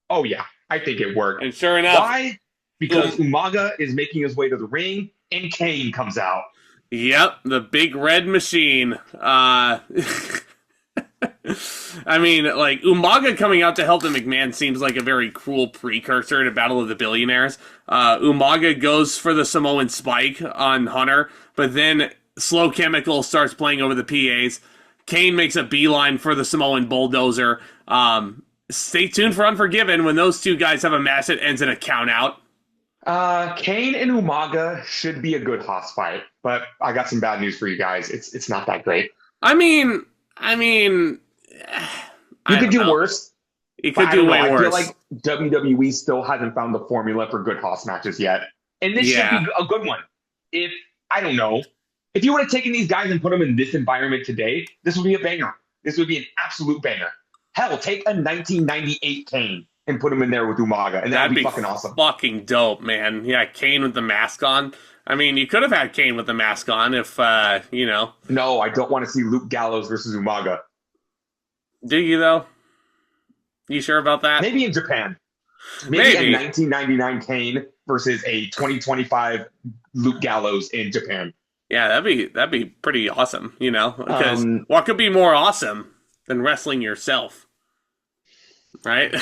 oh, yeah, I think it worked. And sure enough. Why? Because Umaga is making his way to the ring, and Kane comes out. Yep, the big red machine. I mean, like, Umaga coming out to help the McMahon seems like a very cruel precursor to Battle of the Billionaires. Umaga goes for the Samoan Spike on Hunter, but then Slow Chemical starts playing over the PAs. Kane makes a beeline for the Samoan Bulldozer. Stay tuned for Unforgiven when those two guys have a match that ends in a count out. Kane and Umaga should be a good hoss fight, but I got some bad news for you guys. It's not that great. I mean, you could do worse. You could do way worse. I feel like WWE still hasn't found the formula for good hoss matches yet, and this should be a good one. If you would have taken these guys and put them in this environment today, this would be a banger. This would be an absolute banger. Hell, take a 1998 Kane and put him in there with Umaga, and that'd be fucking awesome. Fucking dope, man. Yeah, Kane with the mask on. I mean, you could have had Kane with the mask on if, No, I don't want to see Luke Gallows versus Umaga. Do you, though? You sure about that? Maybe in Japan. Maybe. A 1999 Kane versus a 2025 Luke Gallows in Japan. Yeah, that'd be pretty awesome, because what could be more awesome than wrestling yourself? Right?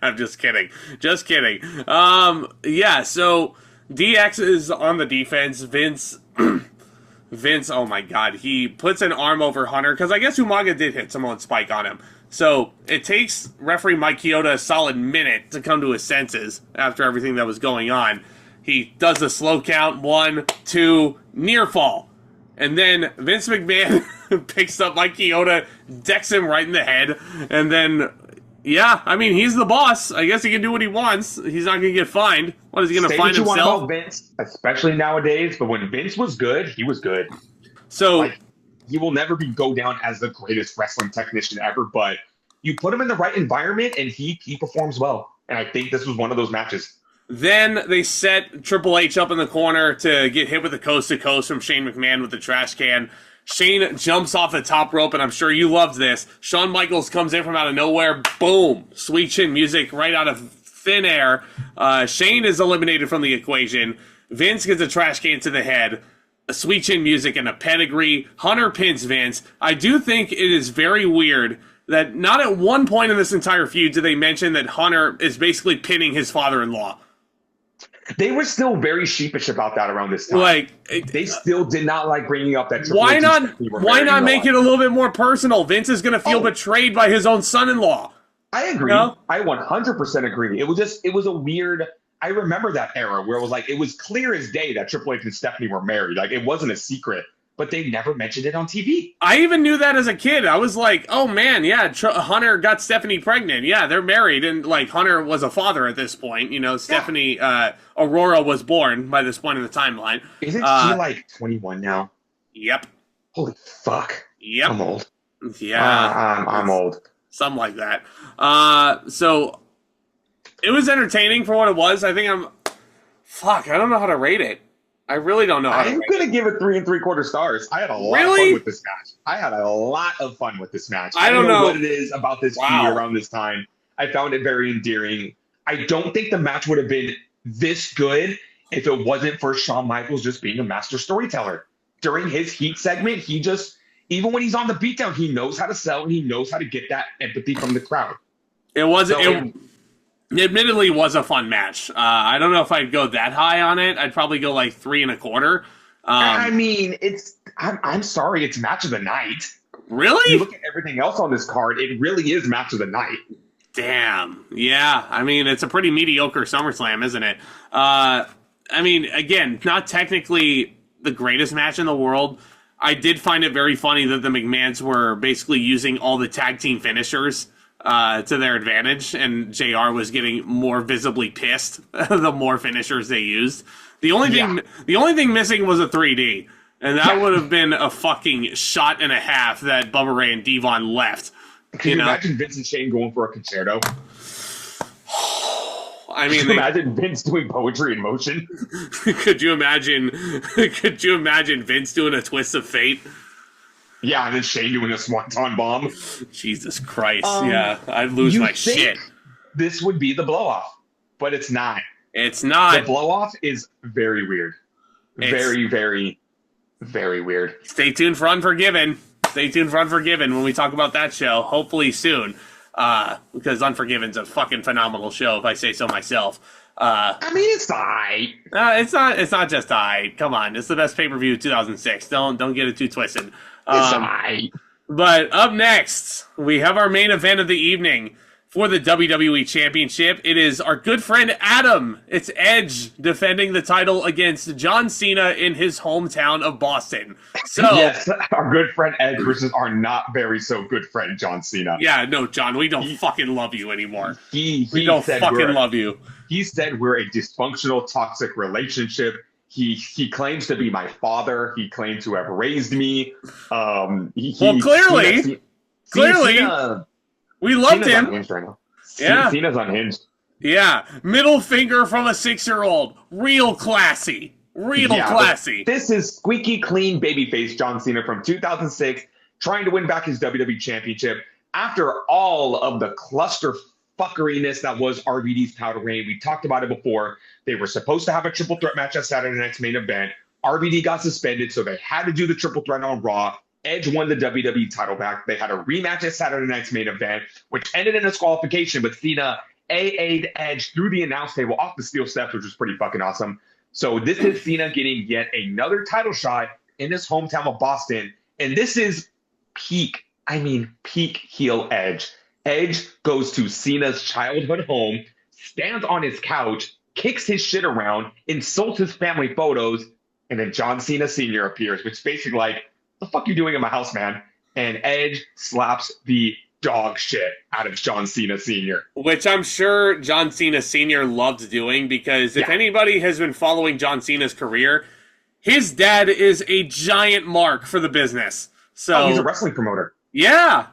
I'm just kidding. Just kidding. Yeah, so DX is on the defense. Vince, oh my God, he puts an arm over Hunter, because I guess Umaga did hit Samoan Spike on him. So it takes referee Mike Chioda a solid minute to come to his senses after everything that was going on. He does the slow count, 1, 2, near fall. And then Vince McMahon picks up Mike Chioda, decks him right in the head, and then... Yeah, I mean, he's the boss. I guess he can do what he wants. He's not going to get fined. What, is he going to find himself? Want about Vince, especially nowadays, but when Vince was good, he was good. So he will never go down as the greatest wrestling technician ever, but you put him in the right environment, and he performs well. And I think this was one of those matches. Then they set Triple H up in the corner to get hit with the coast-to-coast from Shane McMahon with the trash can. Shane jumps off the top rope, and I'm sure you loved this. Shawn Michaels comes in from out of nowhere. Boom. Sweet chin music right out of thin air. Shane is eliminated from the equation. Vince gets a trash can to the head. A sweet chin music and a pedigree. Hunter pins Vince. I do think it is very weird that not at one point in this entire feud do they mention that Hunter is basically pinning his father-in-law. They were still very sheepish about that around this time. They still did not like bringing up that. Why not make it a little bit more personal? Vince is going to feel betrayed by his own son-in-law. I agree. I 100% agree. It was a weird. I remember that era where it was clear as day that Triple H and Stephanie were married. Like, it wasn't a secret, but they never mentioned it on TV. I even knew that as a kid. I was like, oh man, yeah, Hunter got Stephanie pregnant. Yeah, they're married. And Hunter was a father at this point. Stephanie, Aurora was born by this point in the timeline. Isn't she 21 now? Yep. Holy fuck. Yep. I'm old. Yeah. I'm old. Something like that. So it was entertaining for what it was. I think I don't know how to rate it. I really don't know how to rate it. I'm going to give it 3 3/4 stars. I had a lot of fun with this match. I don't know what it is about this feud around this time. I found it very endearing. I don't think the match would have been this good if it wasn't for Shawn Michaels just being a master storyteller. During his heat segment, even when he's on the beatdown, he knows how to sell and he knows how to get that empathy from the crowd. It admittedly was a fun match. I don't know if I'd go that high on it. I'd probably go 3 1/4. I mean, I'm sorry, it's match of the night. Really? You look at everything else on this card, it really is match of the night. Damn. Yeah. I mean, it's a pretty mediocre SummerSlam, isn't it? I mean, again, not technically the greatest match in the world. I did find it very funny that the McMahons were basically using all the tag team finishers to their advantage, and JR was getting more visibly pissed the more finishers they used. The only thing missing was a 3D, and that would have been a fucking shot and a half that Bubba Ray and Devon left. Can you imagine Vince and Shane going for a concerto? I mean, Could you imagine Vince doing poetry in motion? Could you imagine Vince doing a twist of fate? Yeah, and then Shane doing a swanton bomb. Jesus Christ! Yeah, I'd lose my shit. This would be the blow off, but it's not. It's not. The blow off is very weird. Very, very, very weird. Stay tuned for Unforgiven. Stay tuned for Unforgiven when we talk about that show. Hopefully soon. Because Unforgiven's a fucking phenomenal show, if I say so myself. I mean, it's alright. It's not just alright. Come on, it's the best pay-per-view of 2006. Don't get it too twisted. It's alright. But up next, we have our main event of the evening for the WWE Championship. It is our good friend Adam. It's Edge defending the title against John Cena in his hometown of Boston. So yes, our good friend Edge versus our not very so good friend John Cena. Yeah, no, John, we don't fucking love you anymore. We don't fucking love you. He said we're a dysfunctional, toxic relationship. He claims to be my father. He claims to have raised me. Clearly, we loved Cena's him. Unhinged right now. Yeah, Cena's unhinged. Yeah, middle finger from a 6-year-old. Real classy. Classy. This is squeaky clean babyface John Cena from 2006, trying to win back his WWE Championship after all of the cluster fuckeriness that was RVD's title reign. We talked about it before. They were supposed to have a triple threat match at Saturday Night's main event. RVD got suspended, so they had to do the triple threat on Raw. Edge won the WWE title back. They had a rematch at Saturday Night's main event, which ended in a disqualification, but Cena AA'd Edge through the announce table off the steel steps, which was pretty fucking awesome. So this is Cena getting yet another title shot in his hometown of Boston. And this is peak heel Edge. Edge goes to Cena's childhood home, stands on his couch, kicks his shit around, insults his family photos, and then John Cena Sr. appears, which is basically like, the fuck you doing in my house, man? And Edge slaps the dog shit out of John Cena Sr. Which I'm sure John Cena Sr. loved doing, because if anybody has been following John Cena's career, his dad is a giant mark for the business. So he's a wrestling promoter. Yeah,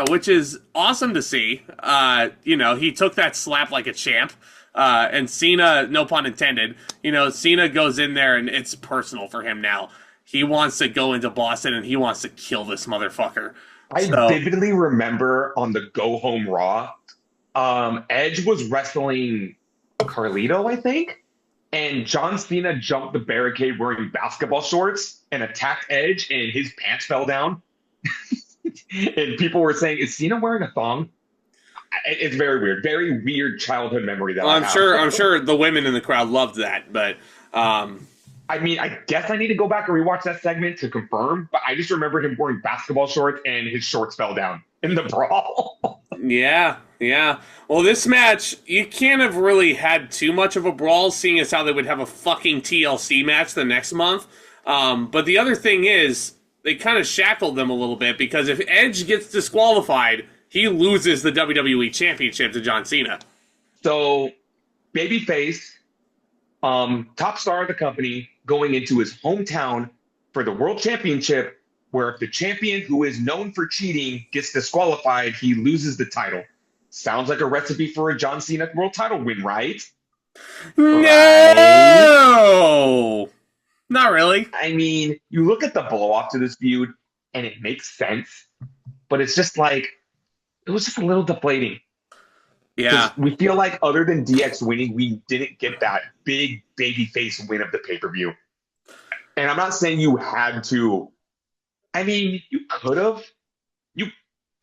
which is awesome to see. He took that slap like a champ. And Cena, no pun intended, Cena goes in there and it's personal for him now. He wants to go into Boston and he wants to kill this motherfucker. I vividly remember on the Go Home Raw, Edge was wrestling Carlito, I think, and John Cena jumped the barricade wearing basketball shorts and attacked Edge, and his pants fell down. And people were saying, "Is Cena wearing a thong?" It's very weird childhood memory that I have. I'm sure the women in the crowd loved that, but. I mean, I guess I need to go back and rewatch that segment to confirm, but I just remember him wearing basketball shorts and his shorts fell down in the brawl. Yeah. Well, this match, you can't have really had too much of a brawl, seeing as how they would have a fucking TLC match the next month. But the other thing is, they kind of shackled them a little bit, because if Edge gets disqualified, he loses the WWE Championship to John Cena. So, babyface, top star of the company, going into his hometown for the World Championship, where if the champion who is known for cheating gets disqualified, he loses the title. Sounds like a recipe for a John Cena world title win, right? No! Not really. I mean, you look at the blow-off to this feud, and it makes sense, but it's just like, it was just a little deflating. Yeah. We feel like other than DX winning, we didn't get that big babyface win of the pay-per-view. And I'm not saying you had to. I mean, you could have.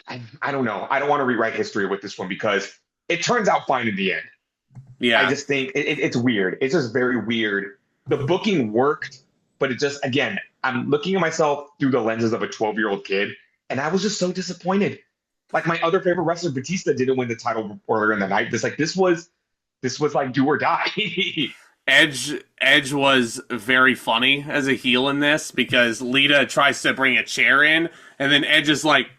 I don't know. I don't want to rewrite history with this one because it turns out fine in the end. Yeah. I just think it's weird. It's just very weird. The booking worked, but it just, again, I'm looking at myself through the lenses of a 12-year-old kid, And I was just so disappointed. Like my other favorite wrestler, Batista, didn't win the title earlier in the night. This was like do or die. Edge was very funny as a heel in this because Lita tries to bring a chair in, and then Edge is like,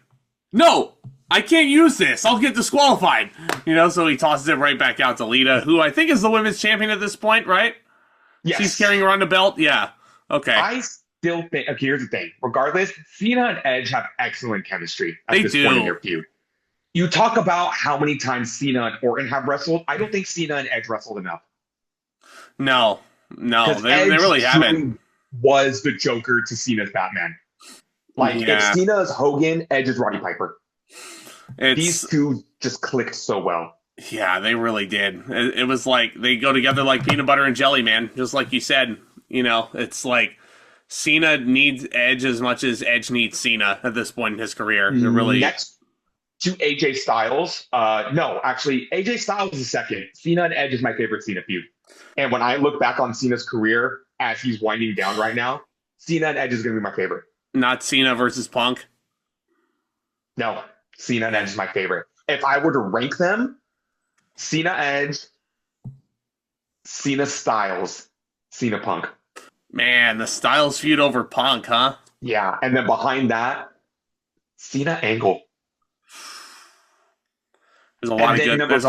"No, I can't use this. I'll get disqualified." So he tosses it right back out to Lita, who I think is the women's champion at this point, right? Yes. She's carrying around the belt. Yeah. Okay. I still think. Okay, here's the thing. Regardless, Cena and Edge have excellent chemistry at this point in their feud. You talk about how many times Cena and Orton have wrestled. I don't think Cena and Edge wrestled enough. No, they really haven't. Was the Joker to Cena's Batman? If Cena is Hogan, Edge is Roddy Piper. These two just clicked so well. Yeah, they really did. It was like they go together like peanut butter and jelly, man. Just like you said. It's like Cena needs Edge as much as Edge needs Cena at this point in his career. It really. Next to AJ Styles. No, actually, AJ Styles is the second. Cena and Edge is my favorite Cena feud. And when I look back on Cena's career as he's winding down right now, Cena and Edge is going to be my favorite. Not Cena versus Punk? No, Cena and Edge is my favorite. If I were to rank them, Cena Edge, Cena Styles, Cena Punk. Man, the Styles feud over Punk, huh? Yeah, and then behind that, Cena Angle. There's a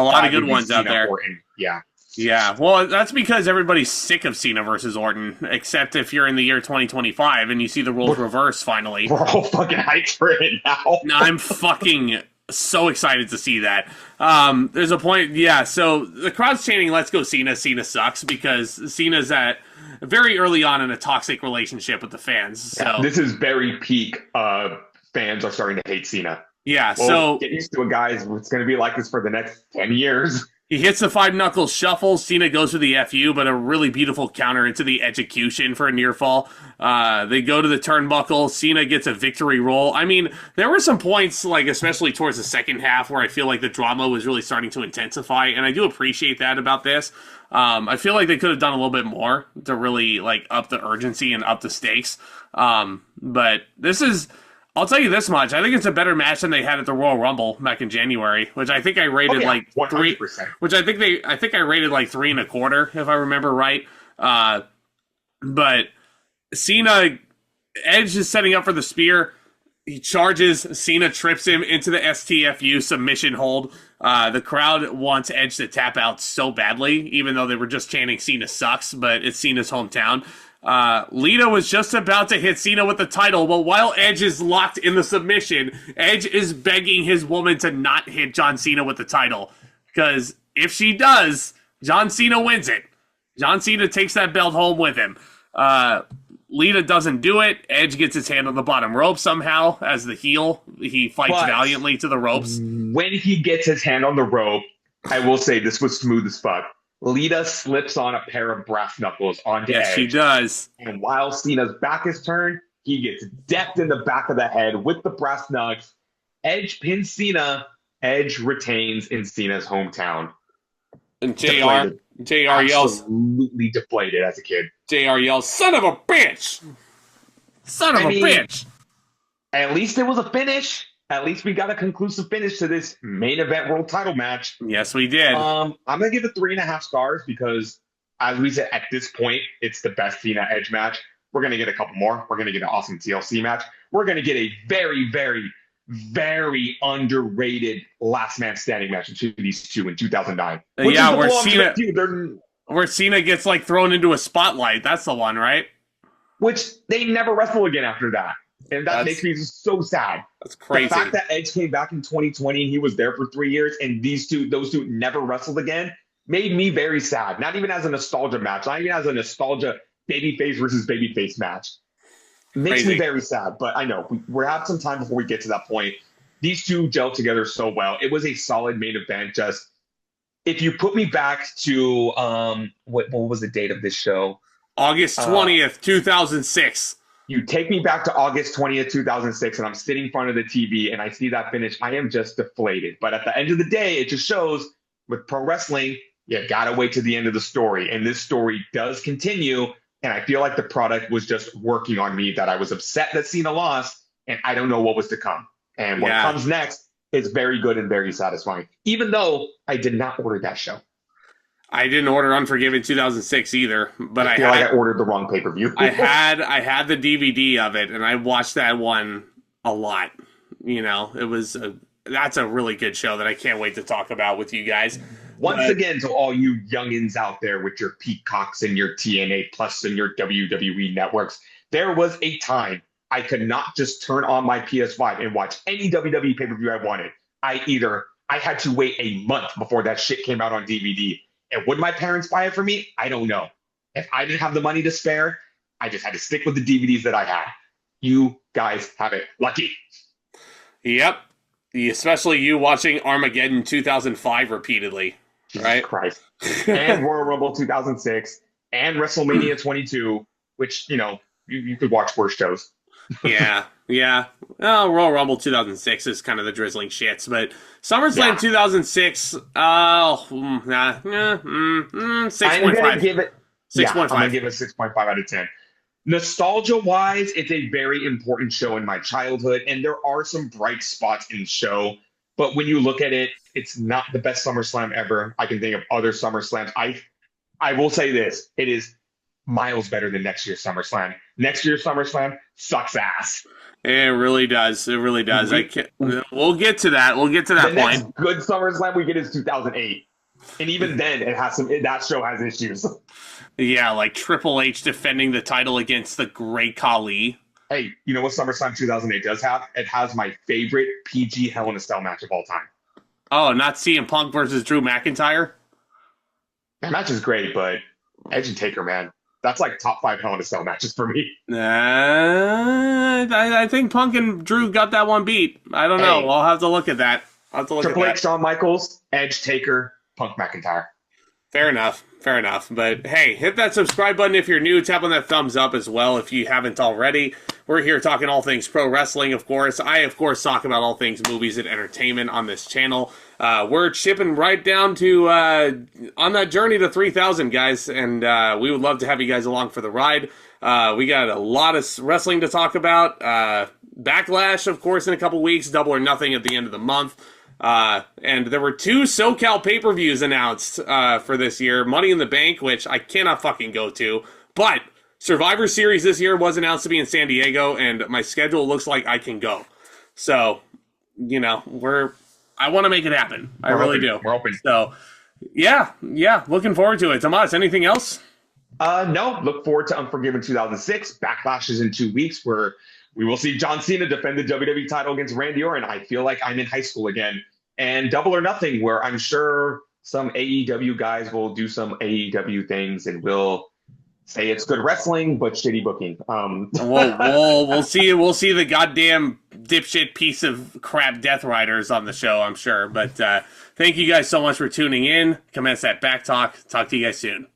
lot of good ones out there. Orton. Yeah. Yeah, well, that's because everybody's sick of Cena versus Orton, except if you're in the year 2025 and you see the roles reverse finally. We're all fucking hyped for it now. I'm fucking so excited to see that. There's a point, so the crowd's chanting, "Let's go Cena, Cena sucks," because Cena's at very early on in a toxic relationship with the fans. So this is very peak. Fans are starting to hate Cena. Yeah, so get used to it, guys. It's going to be like this for the next 10 years. He hits the 5-knuckle shuffle. Cena goes for the FU, but a really beautiful counter into the execution for a near fall. They go to the turnbuckle. Cena gets a victory roll. I mean, there were some points, especially towards the second half, where I feel like the drama was really starting to intensify, and I do appreciate that about this. I feel like they could have done a little bit more to really up the urgency and up the stakes. But this is... I'll tell you this much. I think it's a better match than they had at the Royal Rumble back in January, which I think I rated 100%. 3. Which I think I rated 3.25, if I remember right. But Cena, Edge is setting up for the spear. He charges. Cena trips him into the STFU submission hold. The crowd wants Edge to tap out so badly, even though they were just chanting "Cena sucks," but it's Cena's hometown. Lita was just about to hit Cena with the title, but while Edge is locked in the submission, Edge is begging his woman to not hit John Cena with the title. Because if she does, John Cena wins it. John Cena takes that belt home with him. Lita doesn't do it. Edge gets his hand on the bottom rope somehow as the heel. He fights valiantly to the ropes. When he gets his hand on the rope, I will say this was smooth as fuck. Lita slips on a pair of brass knuckles onto Edge. Yes, she does. And while Cena's back is turned, he gets decked in the back of the head with the brass knucks. Edge pins Cena. Edge retains in Cena's hometown. And JR yells... Absolutely deflated as a kid. JR yells, "Son of a bitch! Son of a bitch!" At least it was a finish. At least we got a conclusive finish to this main event world title match. Yes, we did. I'm going to give it 3.5 stars because, as we said, at this point, it's the best Cena Edge match. We're going to get a couple more. We're going to get an awesome TLC match. We're going to get a very, very, very underrated last man standing match between these two in 2009. Yeah, where Cena gets thrown into a spotlight. That's the one, right? Which they never wrestle again after that. And that makes me so sad. That's crazy. The fact that Edge came back in 2020 and he was there for 3 years and those two never wrestled again made me very sad. Not even as a nostalgia match, not even as a nostalgia babyface versus babyface match. It makes me very sad, but I know we have some time before we get to that point. These two gel together so well. It was a solid main event. Just if you put me back to what was the date of this show? August 20th, 2006. You take me back to August 20th, 2006, and I'm sitting in front of the TV and I see that finish. I am just deflated. But at the end of the day, it just shows with pro wrestling, you got to wait to the end of the story. And this story does continue. And I feel like the product was just working on me, that I was upset that Cena lost. and I don't know what was to come. And what comes next is very good and very satisfying, even though I did not order that show. I didn't order Unforgiven 2006 either, but I feel like I ordered the wrong pay-per-view. I had the DVD of it, and I watched that one a lot. You know, that's a really good show that I can't wait to talk about with you guys. Once again, to all you youngins out there with your Peacocks and your TNA Plus and your WWE networks, there was a time I could not just turn on my PS5 and watch any WWE pay-per-view I wanted. I had to wait a month before that shit came out on DVD. And would my parents buy it for me? I don't know. If I didn't have the money to spare, I just had to stick with the DVDs that I had. You guys have it lucky. Yep. Especially you watching Armageddon 2005 repeatedly. Jesus right? Christ. And Royal Rumble 2006 and WrestleMania 22, which, you could watch worse shows. Yeah. Well, Royal Rumble 2006 is kind of the drizzling shits, but SummerSlam 2006, 6.5. I'm going to give it 6.5. I'm going to give it 6.5 out of 10. Nostalgia-wise, it's a very important show in my childhood, and there are some bright spots in the show. But when you look at it, it's not the best SummerSlam ever. I can think of other SummerSlams. I will say this. It is miles better than next year's SummerSlam. Next year's SummerSlam sucks ass. It really does. We'll get to that. We'll get to that the point. Next good SummerSlam we get is 2008. And even then, that show has issues. Yeah, like Triple H defending the title against the Great Khali. Hey, you know what SummerSlam 2008 does have? It has my favorite PG Hell in a Cell match of all time. Oh, not CM Punk versus Drew McIntyre? That match is great, but Edge and Taker, man, that's like top 5 Hell in a Cell matches for me. I think Punk and Drew got that one beat. I don't know. I'll have to look at that. Triple H, Shawn Michaels, Edge, Taker, Punk, McIntyre. Fair enough. But hey, hit that subscribe button if you're new. Tap on that thumbs up as well if you haven't already. We're here talking all things pro wrestling, of course. I, of course, talk about all things movies and entertainment on this channel. We're chipping right down to on that journey to 3,000, guys, and we would love to have you guys along for the ride. We got a lot of wrestling to talk about. Backlash, of course, in a couple weeks. Double or Nothing at the end of the month. And there were 2 SoCal pay-per-views announced for this year. Money in the Bank, which I cannot fucking go to. But Survivor Series this year was announced to be in San Diego, and my schedule looks like I can go. So, I want to make it happen. I really do. We're open. So, yeah, looking forward to it. Tomas, anything else? No, look forward to Unforgiven 2006. Backlash is in 2 weeks where we will see John Cena defend the WWE title against Randy Orton. I feel like I'm in high school again. And Double or Nothing, where I'm sure some AEW guys will do some AEW things and will say it's good wrestling, but shitty booking. We'll see the goddamn dipshit piece of crap Death Riders on the show, I'm sure. But thank you guys so much for tuning in. Commence that back talk. Talk to you guys soon.